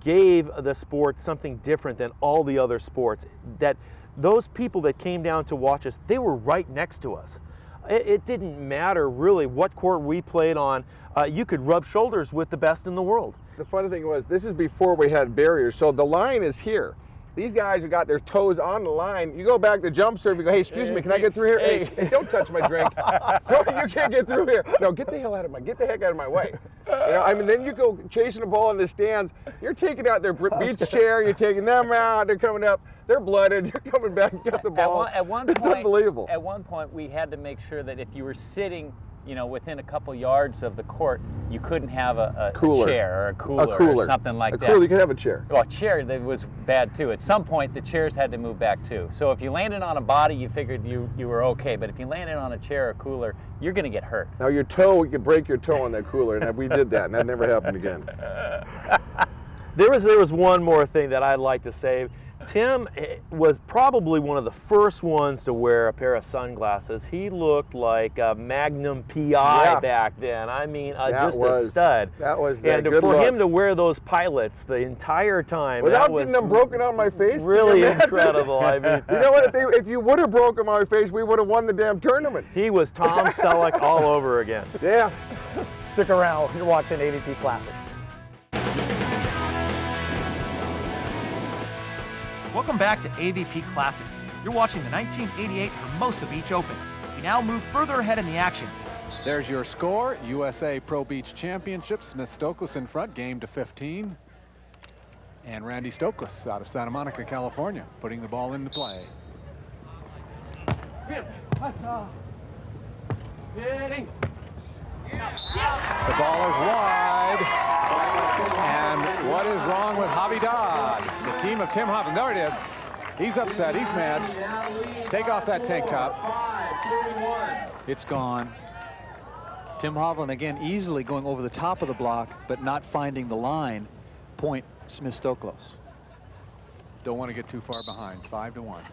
gave the sport something different than all the other sports. That those people that came down to watch us, they were right next to us. It didn't matter really what court we played on. You could rub shoulders with the best in the world. The funny thing was, this is before we had barriers, so the line is here. These guys have got their toes on the line. You go back to jump serve, you go, hey, excuse me, can I get through here? Hey, don't touch my drink. No, you can't get through here. No, get the heck out of my way. You know, I mean, then you go chasing the ball in the stands. You're taking out their beach chair, you're taking them out, they're coming up, they're blooded, you're coming back, you got the ball. At one it's point, unbelievable. At one point, we had to make sure that if you were sitting, you know, within a couple yards of the court, you couldn't have a chair or a cooler or something like that. Cooler, you could have a chair. Well, a chair that was bad too. At some point, the chairs had to move back too. So if you landed on a body, you figured you were okay. But if you landed on a chair or cooler, you're going to get hurt. Now your toe, you could break your toe on that cooler, and we did that, and that never happened again. There was one more thing that I'd like to say. Tim was probably one of the first ones to wear a pair of sunglasses. He looked like a Magnum PI back then. I mean, just a stud. That was and good for look. him to wear those pilots the entire time, without that was getting them broken on my face, really incredible. I mean, you know what? If you would have broken my face, we would have won the damn tournament. He was Tom Selleck all over again. Yeah. Stick around. You're watching AVP Classics. Welcome back to AVP Classics. You're watching the 1988 Hermosa Beach Open. We now move further ahead in the action. There's your score. USA Pro Beach Championship. Smith Stoklos in front, game to 15. And Randy Stoklos out of Santa Monica, California, putting the ball into play. The ball is wide. And what is wrong with Dodd? The team of Tim Hovland. There it is. He's upset. He's mad. Take off that tank top. It's gone. Tim Hovland again easily going over the top of the block, but not finding the line. Point Smith Stoklos. Don't want to get too far behind. 5-1.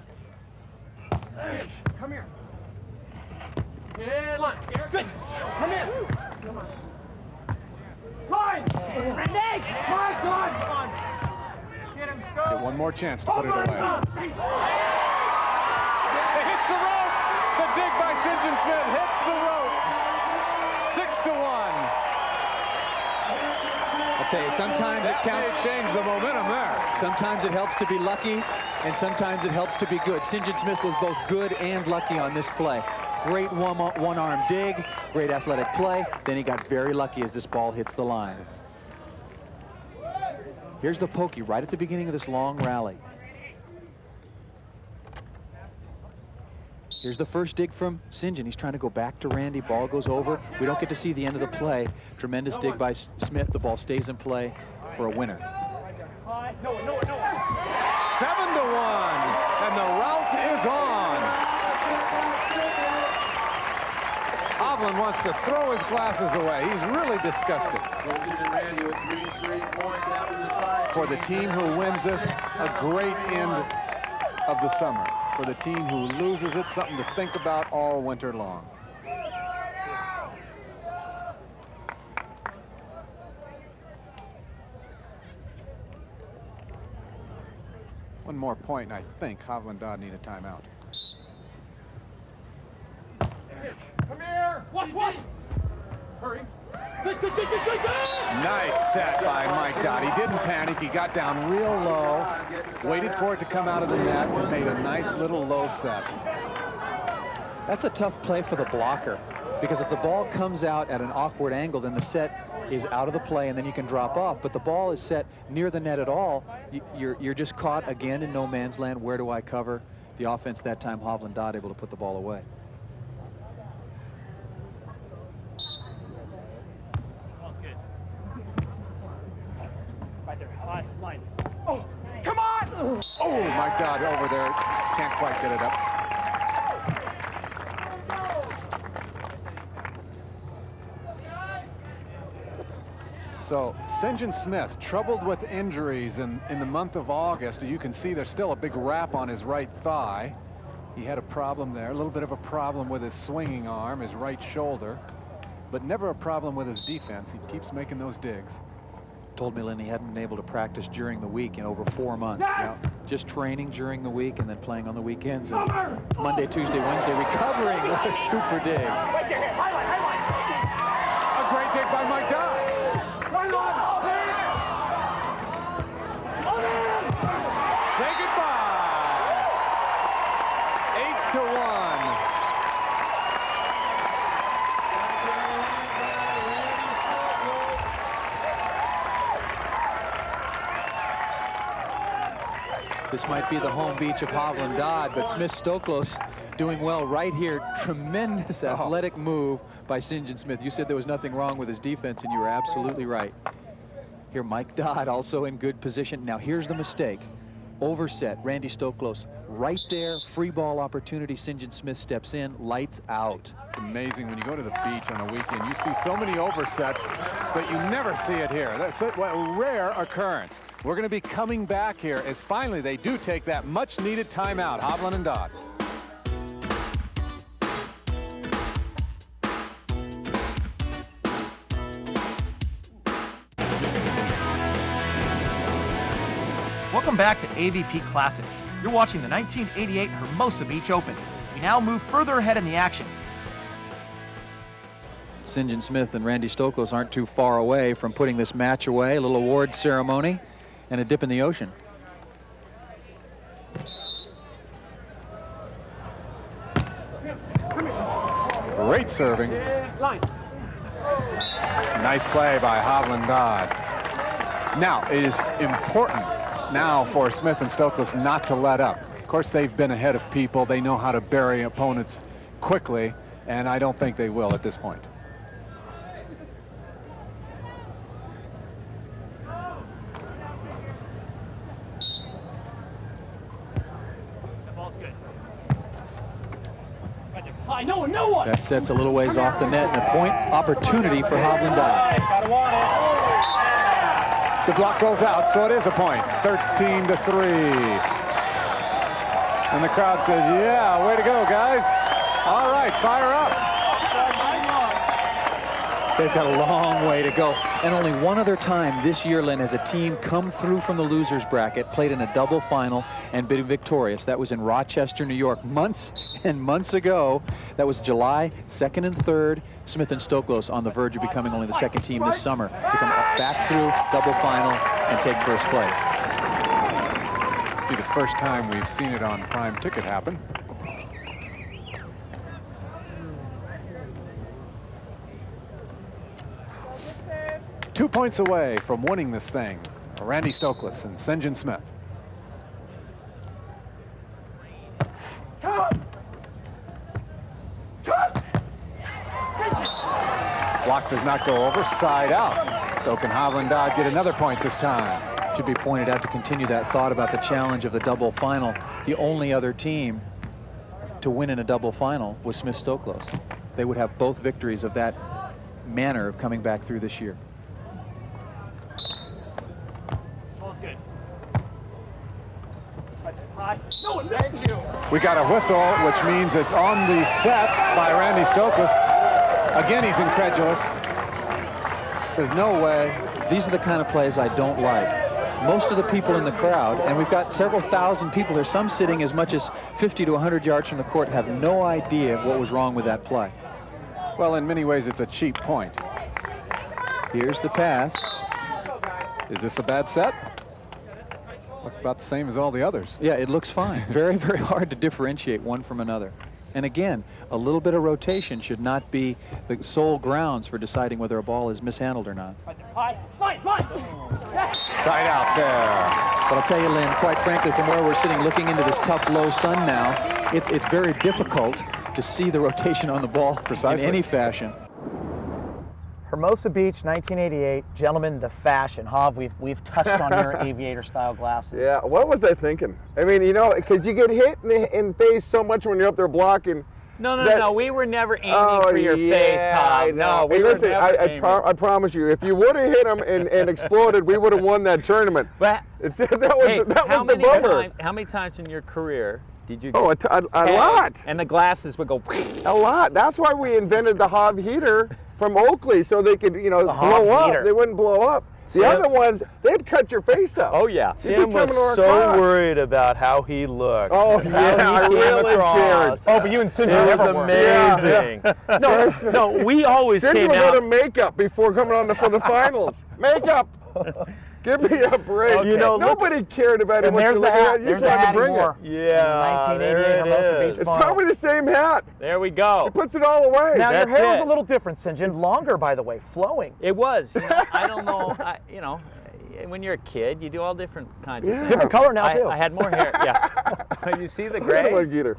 Come here. Yeah, line. Good. Come in. Come on. Line. Randy. Come on. Get him, Stoke. Get one more chance to put it away. It hits the rope. The dig by Sinjin Smith hits the rope. 6-1. I'll tell you, sometimes it counts. They changed the momentum there. Sometimes it helps to be lucky, and sometimes it helps to be good. Sinjin Smith was both good and lucky on this play. Great one-arm dig, great athletic play. Then he got very lucky as this ball hits the line. Here's the pokey right at the beginning of this long rally. Here's the first dig from Sinjin. He's trying to go back to Randy. Ball goes over. We don't get to see the end of the play. Tremendous dig by Smith. The ball stays in play for a winner. 7-1, and the route is on. Hovland wants to throw his glasses away. He's really disgusted. For the team who wins this, a great end of the summer. For the team who loses it, something to think about all winter long. One more point, and I think Hovland Dodd need a timeout. Come here. Watch. Hurry. Good. Nice set by Mike Dodd. He didn't panic. He got down real low, waited for it to come out of the net, and made a nice little low set. That's a tough play for the blocker, because if the ball comes out at an awkward angle, then the set is out of the play, and then you can drop off. But the ball is set near the net at all. You're just caught again in no man's land. Where do I cover? The offense that time, Hovland Dodd able to put the ball away. Right there, high line. Oh, come on! Oh, my God, over there. Can't quite get it up. So Sinjin Smith, troubled with injuries in the month of August. You can see there's still a big wrap on his right thigh. He had a problem there, a little bit of a problem with his swinging arm, his right shoulder, but never a problem with his defense. He keeps making those digs. Told me, Lynn, he hadn't been able to practice during the week in over 4 months. Now, just training during the week and then playing on the weekends. And Monday, Tuesday, Wednesday, recovering. What a super dig. A great dig by Mike Dodd. Say goodbye. 8-1. This might be the home beach of Hovland Dodd, but Smith Stoklos doing well right here. Tremendous athletic move by Sinjin Smith. You said there was nothing wrong with his defense, and you were absolutely right. Here, Mike Dodd also in good position. Now here's the mistake. Overset, Randy Stoklos right there, free ball opportunity. Sinjin Smith steps in, lights out. It's amazing when you go to the beach on a weekend, you see so many oversets, but you never see it here. That's a rare occurrence. We're going to be coming back here as finally they do take that much needed timeout, Hovland and Dodd. Welcome back to AVP Classics. You're watching the 1988 Hermosa Beach Open. We now move further ahead in the action. Sinjin Smith and Randy Stoklos aren't too far away from putting this match away. A little award ceremony and a dip in the ocean. Great serving. Nice play by Hovland Dodd. Now, it is important now for Smith and Stoklos not to let up. Of course, they've been ahead of people. They know how to bury opponents quickly, and I don't think they will at this point. That sets a little ways off the net, and a point opportunity for Hovland Dodd. The block goes out, so it is a point. 13-3. And the crowd says, yeah, way to go, guys. All right, fire up. They've got a long way to go. And only one other time this year, Lynn, has a team come through from the losers bracket, played in a double final, and been victorious. That was in Rochester, New York, months and months ago. That was July 2nd and 3rd. Smith and Stoklos on the verge of becoming only the second team this summer to come back through double final and take first place. It'll be the first time we've seen it on Prime Ticket happen. Two points away from winning this thing, Randy Stoklos and Sinjin Smith. Block does not go over, side out. So can Hovland Dodd get another point this time? Should be pointed out, to continue that thought about the challenge of the double final, the only other team to win in a double final was Smith Stoklos. They would have both victories of that manner of coming back through this year. We got a whistle, which means it's on the set by Randy Stoklos. Again, he's incredulous. Says, no way. These are the kind of plays I don't like. Most of the people in the crowd, and we've got several thousand people there, some sitting as much as 50 to 100 yards from the court, have no idea what was wrong with that play. Well, in many ways, it's a cheap point. Here's the pass. Is this a bad set? Look about the same as all the others. Yeah, it looks fine. Very, very hard to differentiate one from another. And again, a little bit of rotation should not be the sole grounds for deciding whether a ball is mishandled or not. Side out there. But I'll tell you, Lynn, quite frankly, from where we're sitting looking into this tough low sun now, it's very difficult to see the rotation on the ball in any fashion. Hermosa Beach, 1988. Gentlemen, the fashion. Hov, we've touched on your aviator-style glasses. Yeah, what was I thinking? I mean, you know, because you get hit in the face so much when you're up there blocking. No, we were never aiming for your face, Hov. No, we hey, were listen, never aiming. I promise you, if you would have hit him and exploded, we would have won that tournament. But, that was the bummer. How many times in your career did you get a lot. And the glasses would go... A lot. That's why we invented the Hov heater from Oakley, so they could, you know, blow up. They wouldn't blow up. The other ones, they'd cut your face up. Oh, yeah. Tim was so worried about how he looked. Oh, yeah, I really cared. Oh, but you and Sinjin never were. Amazing. Yeah. No, we always came was out. out of makeup before coming on for the finals. Makeup. Give me a break. Okay. You know, nobody cared about it. There's the hat. There's the hat more. Yeah. 1988 Hermosa Beach. It's probably the same hat. There we go. He puts it all away. Now That's your hair was it. a little different, Sinjin. Longer, by the way, flowing. It was. You know, I don't know. You know, when you're a kid, you do all different kinds of things. Different color now too. I had more hair. Yeah. You see the gray? Geeter.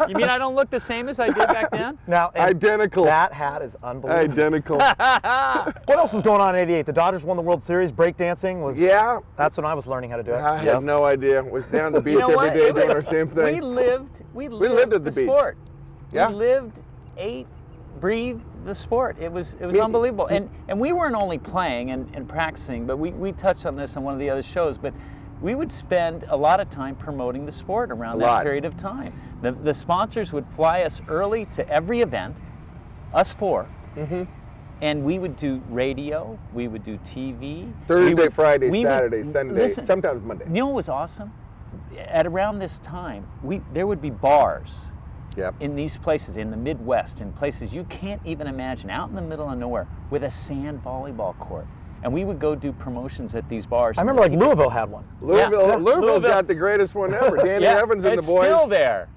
You mean I don't look the same as I did back then? Now, identical. That hat is unbelievable. Identical. What else was going on in '88? The Dodgers won the World Series. Breakdancing was. Yeah. That's when I was learning how to do it. I had no idea. Was down the beach You know every what? day doing our same thing. We lived at the beach. Sport. Yeah. We lived, ate, breathed the sport. It was unbelievable. And we weren't only playing and practicing, but we touched on this on one of the other shows, but we would spend a lot of time promoting the sport around that period of time. The sponsors would fly us early to every event, us four, and we would do radio, we would do TV. Thursday, Friday, Saturday, Sunday, sometimes Monday. You know what was awesome? At around this time, there would be bars in these places, in the Midwest, in places you can't even imagine, out in the middle of nowhere, with a sand volleyball court. And we would go do promotions at these bars. I remember like Louisville had one. Louisville's got the greatest one ever. Danny Evans and the boys. It's still there.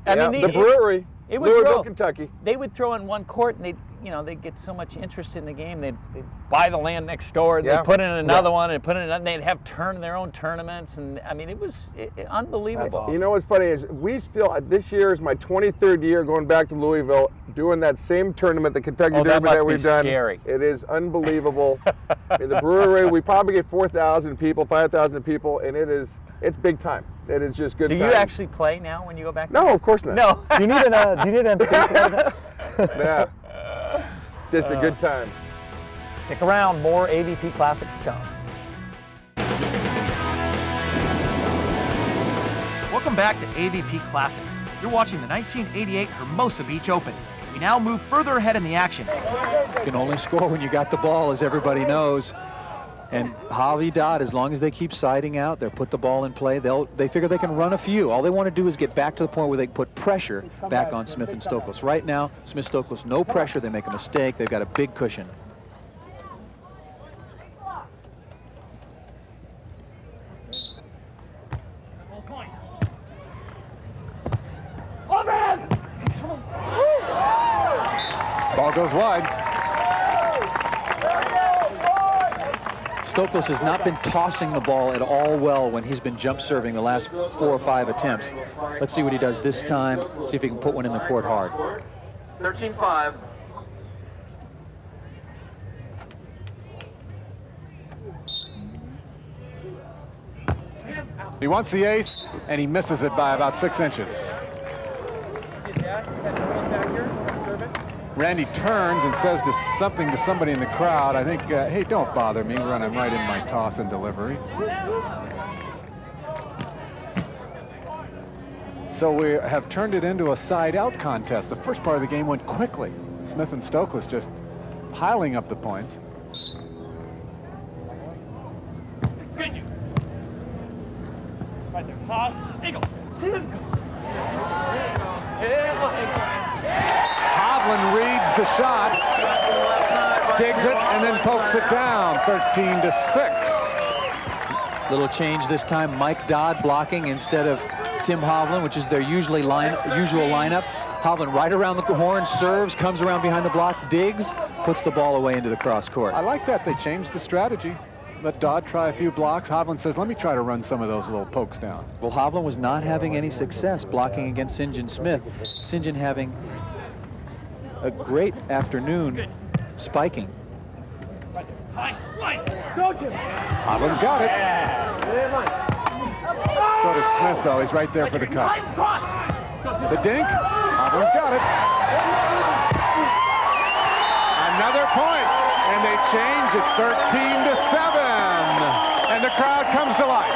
I mean, the brewery. Louisville, Kentucky. They would throw in one court, and they'd get so much interest in the game. They'd buy the land next door, and they'd put in another one, and put in another. They'd have their own tournaments, and I mean, it was unbelievable. Awesome. You know what's funny is we still, this year is my 23rd year going back to Louisville, doing that same tournament, the Kentucky Derby that we've done. Scary. It is unbelievable. In the brewery, we probably get 4,000 people, 5,000 people, and it's big time. It is just good. Do you actually play now when you go back? No, of course not. No. Do you need an MC for that? Yeah. Just a good time. Stick around, more AVP Classics to come. Welcome back to AVP Classics. You're watching the 1988 Hermosa Beach Open. We now move further ahead in the action. You can only score when you got the ball, as everybody knows. And Dodd, as long as they keep siding out, they'll put the ball in play. They figure they can run a few. All they want to do is get back to the point where they can put pressure back on Smith and Stoklos. Right now, Smith Stoklos, no pressure. They make a mistake. They've got a big cushion. Ball goes wide. Stoklos has not been tossing the ball at all well when he's been jump serving the last 4 or 5 attempts. Let's see what he does this time. See if he can put one in the court hard. 13-5. He wants the ace, and he misses it by about 6 inches. Randy turns and says something to somebody in the crowd. I think, hey, don't bother me when I'm right in my toss and delivery. So we have turned it into a side-out contest. The first part of the game went quickly. Smith and Stoklos just piling up the points. Right there. Hot. Eagle. Hovland reads the shot, digs it, and then pokes it down, 13-6. Little change this time. Mike Dodd blocking instead of Tim Hovland, which is their usual lineup. Hovland right around the horn, serves, comes around behind the block, digs, puts the ball away into the cross court. I like that. They changed the strategy. Let Dodd try a few blocks. Hovland says, let me try to run some of those little pokes down. Well, Hovland was not having any success blocking against Sinjin Smith. Sinjin having a great afternoon spiking. Hovland's got it. So does Smith, though. He's right there for the cut. The dink. Hovland's got it. Another point. And they change it 13-7. And the crowd comes to life.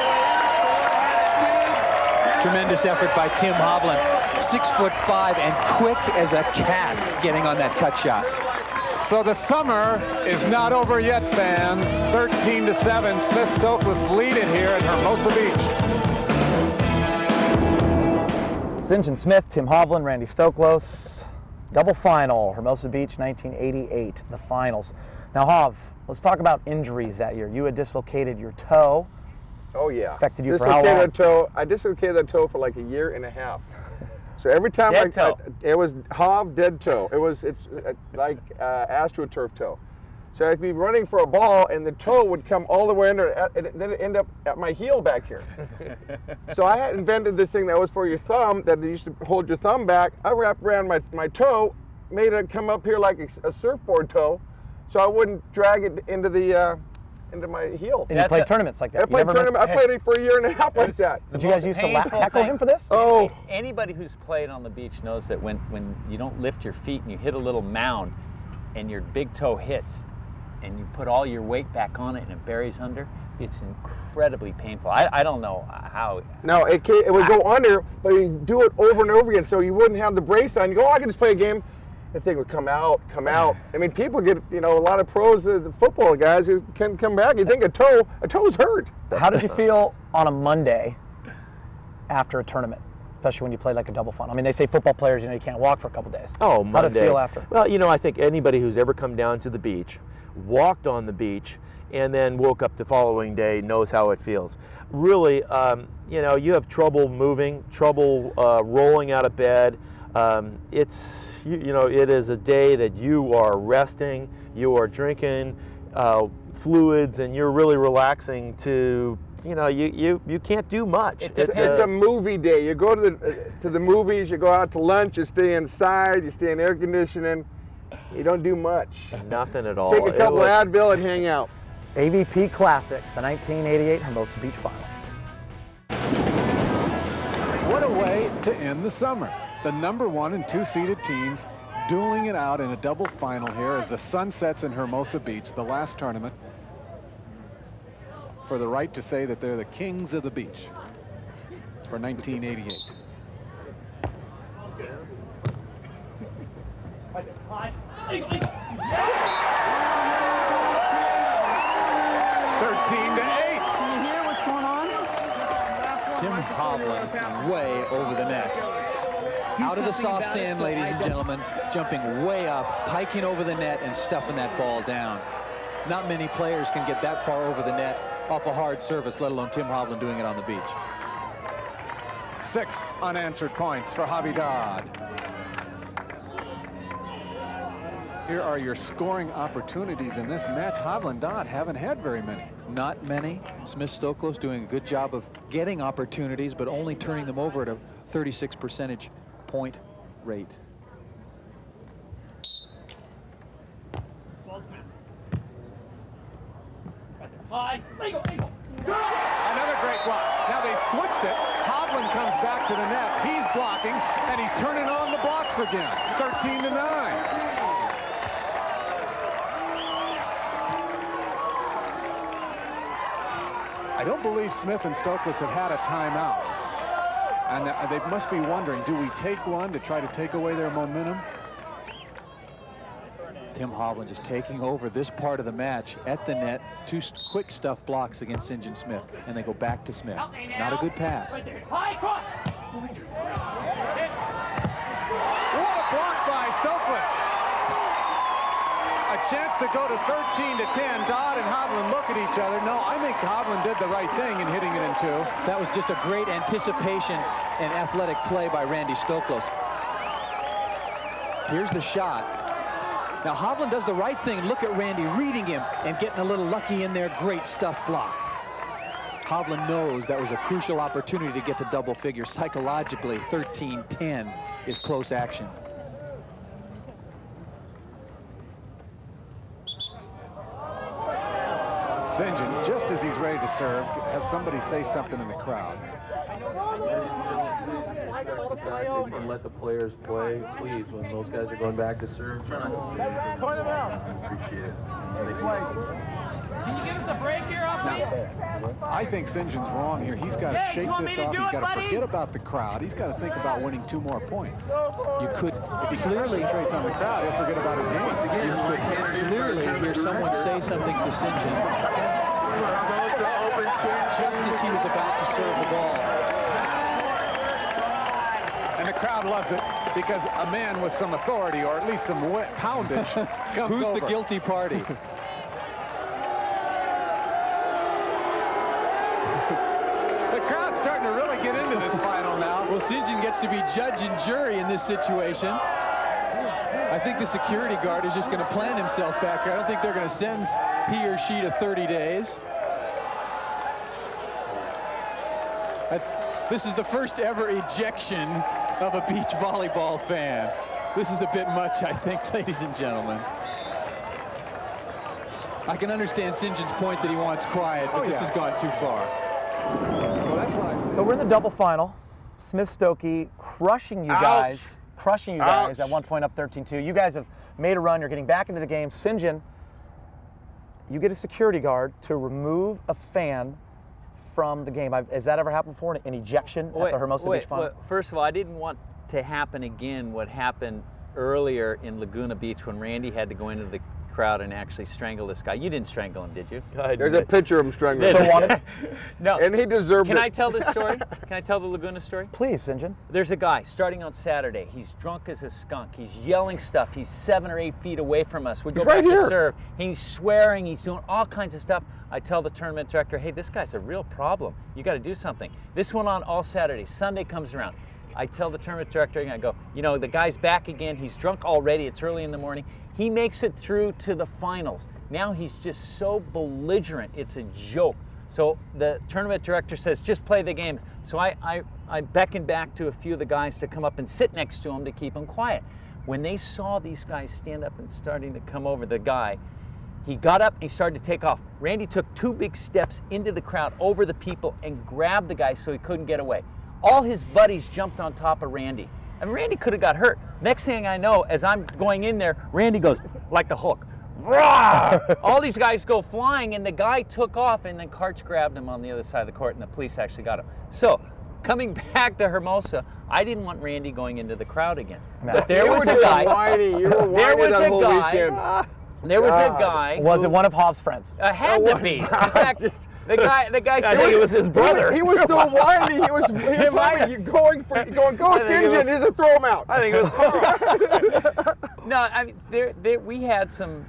Tremendous effort by Tim Hovland. 6'5" and quick as a cat getting on that cut shot. So the summer is not over yet, fans. 13-7. Smith Stoklos lead it here at Hermosa Beach. Sinjin Smith, Tim Hovland, Randy Stoklos. Double final, Hermosa Beach, 1988, the finals. Now, Hov, let's talk about injuries that year. You had dislocated your toe. Oh yeah. Affected you for how long? I dislocated that toe for like a year and a half. So every time it was Hov dead toe. It's like AstroTurf toe. So I'd be running for a ball and the toe would come all the way under and then it'd end up at my heel back here. So I had invented this thing that was for your thumb, that used to hold your thumb back. I wrapped around my toe, made it come up here like a surfboard toe, so I wouldn't drag it into the into my heel. And you played tournaments like that? I played it for a year and a half like that. Did you guys used to heckle him for this? Oh. Anybody who's played on the beach knows that when you don't lift your feet and you hit a little mound and your big toe hits and you put all your weight back on it and it buries under, it's incredibly painful. I don't know how. No, it would go under, but you do it over and over again, so you wouldn't have the brace on. You go, oh, I can just play a game. The thing would come out. I mean, people get, a lot of pros, the football guys who can come back. You think a toe's hurt. How did you feel on a Monday after a tournament, especially when you play like a double final? I mean, they say football players, you can't walk for a couple days. Oh, Monday. How did it feel after? Well, I think anybody who's ever come down to the beach, walked on the beach, and then woke up the following day knows how it feels. Really, you have trouble moving, trouble rolling out of bed. It is a day that you are resting, you are drinking fluids, and you're really relaxing to, you can't do much. It's a movie day. You go to the movies, you go out to lunch, you stay inside, you stay in air conditioning. You don't do much. Nothing at all. Take a couple of Advil and hang out. AVP Classics, the 1988 Hermosa Beach final. What a way to end the summer. The #1 and 2 seeded teams dueling it out in a double final here as the sun sets in Hermosa Beach, the last tournament, for the right to say that they're the kings of the beach for 1988. Can you 13-8. hear what's going on? Tim Hovland way over the net. Out of the soft sand, ladies and gentlemen, jumping way up, piking over the net and stuffing that ball down. Not many players can get that far over the net off a hard service, let alone Tim Hovland doing it on the beach. 6 unanswered points for Javi Dodd. Here are your scoring opportunities in this match. Hovland Dodd haven't had very many. Not many. Smith Stoklos doing a good job of getting opportunities, but only turning them over at a 36% point rate. Another great block. Now they switched it. Hovland comes back to the net. He's blocking, and he's turning on the blocks again. 13-9. I don't believe Smith and Stoklos have had a timeout. And they must be wondering, do we take one to try to take away their momentum? Tim Hovland just taking over this part of the match at the net. 2 quick stuff blocks against Sinjin Smith, and they go back to Smith. Not a good pass. What a block by Stoklos. a chance to go to 13-10. Dodd and Hovland look at each other. No, I think Hovland did the right thing in hitting it in 2. That was just a great anticipation and athletic play by Randy Stoklos. Here's the shot. Now Hovland does the right thing. Look at Randy reading him and getting a little lucky in there. Great stuff block. Hovland knows that was a crucial opportunity to get to double figures. Psychologically, 13-10 is close action. Sinjin, just as he's ready to serve, has somebody say something in the crowd. And let the players play, please. When those guys are going back to serve, try not to say anything. Point them out. Appreciate it. Can you give us a break here off me? I think Sinjin's wrong here. He's got to shake this off. He's got to forget about the crowd. He's got to think about winning 2 more points. You could If he clearly concentrates on the crowd, he'll forget about his game. You could clearly hear someone say something to Sinjin just as he was about to serve the ball. And the crowd loves it because a man with some authority, or at least some poundage, comes Who's over. the guilty party? The crowd's starting to really get into this final now. Well, Sinjin gets to be judge and jury in this situation. I think the security guard is just going to plant himself back here. I don't think they're going to send he or she to 30 days. This is the first ever ejection of a beach volleyball fan. This is a bit much, I think, ladies and gentlemen. I can understand Sinjin's point that he wants quiet, but this has gone too far. Well, that's what I said. So we're in the double final. Smith-Stokey crushing you guys. Crushing you guys at one point up 13-2. You guys have made a run. You're getting back into the game. Sinjin, you get a security guard to remove a fan from the game. Has that ever happened before, an ejection at the Hermosa Beach final? Well, first of all, I didn't want to happen again what happened earlier in Laguna Beach when Randy had to go into the crowd and actually strangle this guy. You didn't strangle him, did you? There's a picture of him strangling him. No. And he deserved it. Can I tell this story? Can I tell the Laguna story? Please, Sinjin. There's a guy starting on Saturday. He's drunk as a skunk. He's yelling stuff. He's 7 or 8 feet away from us. We go back to serve. He's swearing. He's doing all kinds of stuff. I tell the tournament director, hey, this guy's a real problem. You got to do something. This went on all Saturday. Sunday comes around. I tell the tournament director, and I go, you know, the guy's back again. He's drunk already. It's early in the morning. He makes it through to the finals. Now he's just so belligerent. It's a joke. So the tournament director says, just play the games. So I beckon back to a few of the guys to come up and sit next to him to keep him quiet. When they saw these guys stand up and starting to come over, the guy, he got up and he started to take off. Randy took 2 big steps into the crowd, over the people, and grabbed the guy so he couldn't get away. All his buddies jumped on top of Randy. I mean, Randy could have got hurt. Next thing I know, as I'm going in there, Randy goes, like the hook. Rah! All these guys go flying, and the guy took off, and then Karch grabbed him on the other side of the court, and the police actually got him. So, coming back to Hermosa, I didn't want Randy going into the crowd again. No. But there was a guy. You were whining that whole weekend. There was a guy. Was it one of Hov's friends? Had to be. In fact, the guy said I think it was his brother. He was so whiny. He was probably going, go Sinjin, here's a throw him out. I think it was Carl. No, I mean, we had some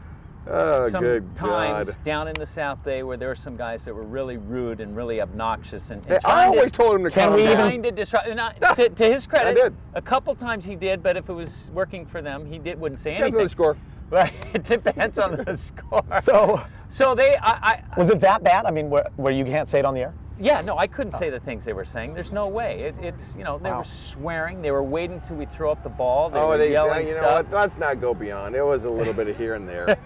times down in the South Bay where there were some guys that were really rude and really obnoxious and I always told him to come down. Trying to disrupt. To his credit, I did. A couple times he did, but if it was working for them, he wouldn't say anything. The score. Right, it depends on the score. So they, was it that bad? I mean, where you can't say it on the air? Yeah, no, I couldn't say the things they were saying. There's no way. It's you know, they were swearing. They were waiting till we throw up the ball. They were yelling you stuff. know what? Let's not go beyond. It was a little bit of here and there.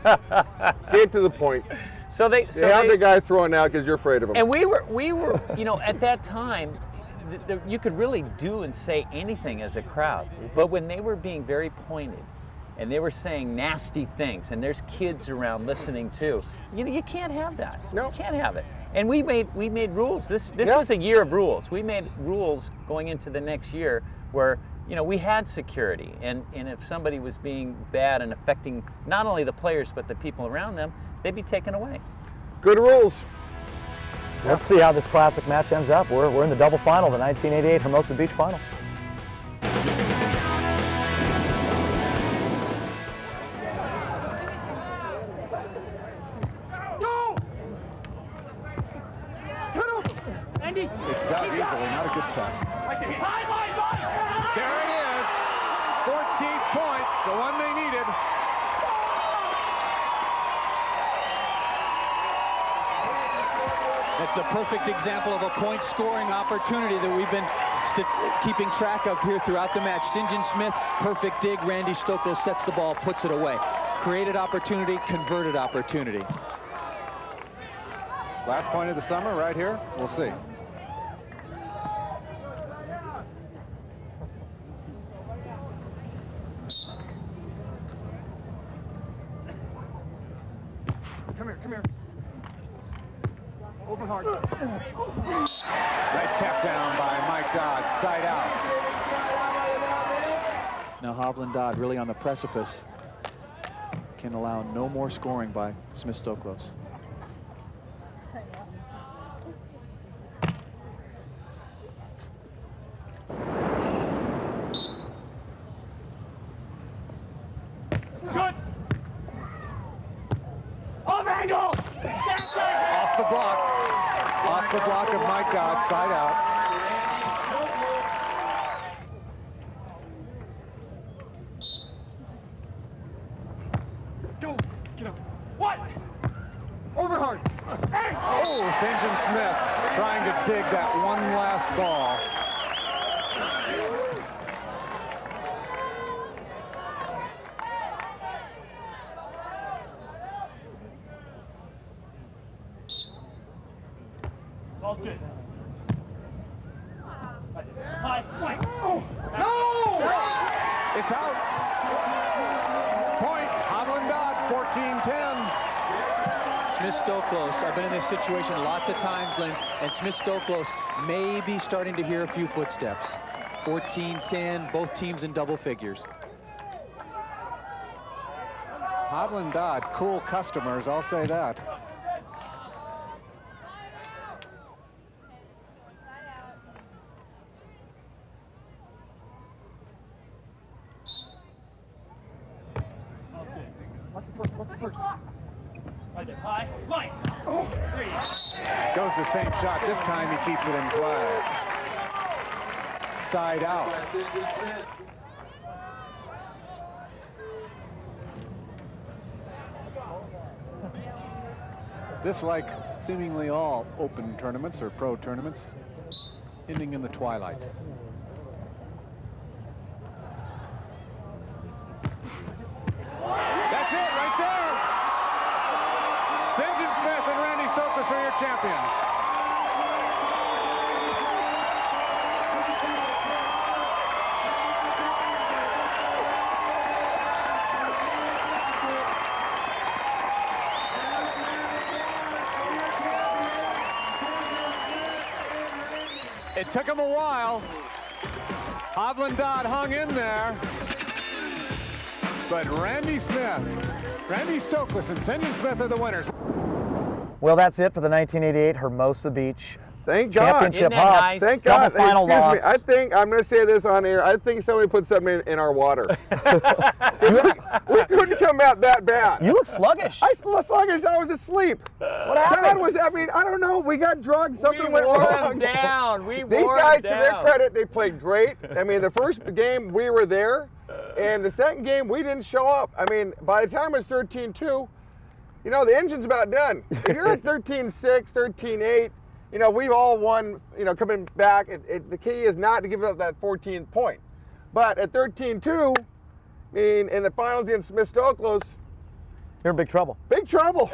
Get to the point. So they have the guy throwing out because you're afraid of him. And we were, you know, at that time, you could really do and say anything as a crowd. But when they were being very pointed, and they were saying nasty things, and there's kids around listening too. You know, you can't have that. No. You can't have it. And we made rules. This was a year of rules. We made rules going into the next year where, you know, we had security, and if somebody was being bad and affecting not only the players but the people around them, they'd be taken away. Good rules. Let's see how this classic match ends up. We're in the double final, the 1988 Hermosa Beach final. easily. Not a good set. There it is. 14th point, the one they needed. That's the perfect example of a point scoring opportunity that we've been keeping track of here throughout the match. Sinjin Smith, perfect dig. Randy Stoklos sets the ball, puts it away. Created opportunity, converted opportunity. Last point of the summer right here. We'll see. Come here. Open hard. Nice tap down by Mike Dodd, side out. Now Hovland Dodd really on the precipice. Can allow no more scoring by Smith Stoklos. Good. Off angle. Off the block. Off the block of Mike Dodd, side out. Go. Get up. What? Over hard. Oh, Sinjin Smith trying to dig that one last ball. Ball's good. High, point. Oh. No! It's out. Point, Hovland Dodd, 14-10. Smith Stoklos, I've been in this situation lots of times, Lynn, and Smith Stoklos may be starting to hear a few footsteps. 14-10, both teams in double figures. Hovland Dodd, cool customers, I'll say that. High, light. Oh. Goes the same shot. This time he keeps it in play. Side out. This, like seemingly all open tournaments or pro tournaments, ending in the twilight. That's it right there. Sinjin Smith and Randy Stoklos are your champions. It took him a while. Hovland Dodd hung in there. But Randy Stoklos and Sinjin Smith are the winners. Well, that's it for the 1988 Hermosa Beach Thank God. Championship Isn't that hop. nice? Thank Double God. final Excuse loss. me. I think, I'm going to say this on air, I think somebody put something in our water. we couldn't come out that bad. You look sluggish. I was sluggish. I was asleep. What happened? God was, I mean, I don't know. We got drugged. Something went wore wrong. them down. We These wore guys, them to their down. credit, they played great. I mean, the first game, we were there. And the second game, we didn't show up. I mean, by the time it's 13-2, you know, the engine's about done. If you're at 13-6, 13-8, you know, we've all won, you know, coming back. The key is not to give up that 14th point. But at 13-2, I mean, in the finals against Smith Stoklos, You're in big trouble. big trouble.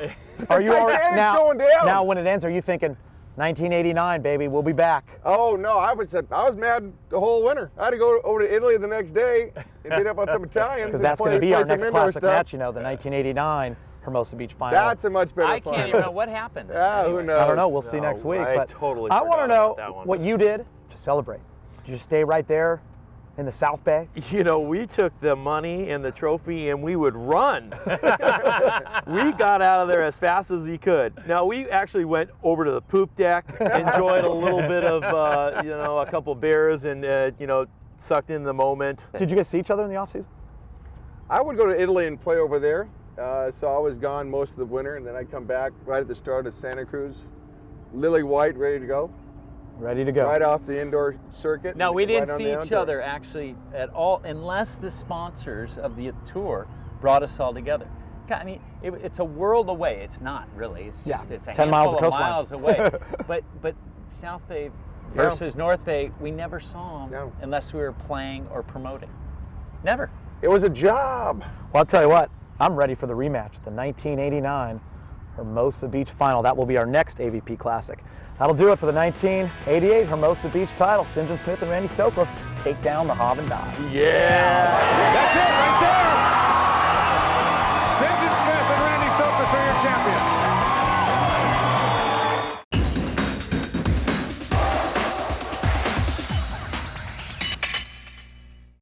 Are you already Titanic's now? going down. Now, when it ends, are you thinking 1989, baby? We'll be back. Oh no, I was mad the whole winter. I had to go over to Italy the next day and beat up on some Italians. Because and that's going to play be our some next indoor classic stuff. match. You know, the 1989 Hermosa Beach final. That's a much better I final. can't even know what happened. Yeah, who Anyway. knows? I don't know. We'll see No, next week. I But totally I want to forgot know about that one. what you did to celebrate. Did you stay right there in the South Bay? You know, we took the money and the trophy and we would run. We got out of there as fast as we could. Now, we actually went over to the poop deck, enjoyed a little bit of, you know, a couple beers and, you know, sucked in the moment. Did you guys see each other in the off season? I would go to Italy and play over there. So I was gone most of the winter, and then I'd come back right at the start of Santa Cruz, lily white, ready to go. Ready to go. Right off the indoor circuit. No, we didn't right on see the each outdoor. other actually at all, unless the sponsors of the tour brought us all together. God, I mean, it's a world away. It's not really. It's just it's a 10 miles of handful coastline. miles away. but South Bay versus North Bay, we never saw them No. unless we were playing or promoting. Never. It was a job. Well, I'll tell you what, I'm ready for the rematch, the 1989 Hermosa Beach final. That will be our next AVP Classic. That'll do it for the 1988 Hermosa Beach title. Sinjin Smith and Randy Stoklos take down the Hovland Dodd. Yeah. That's it right there.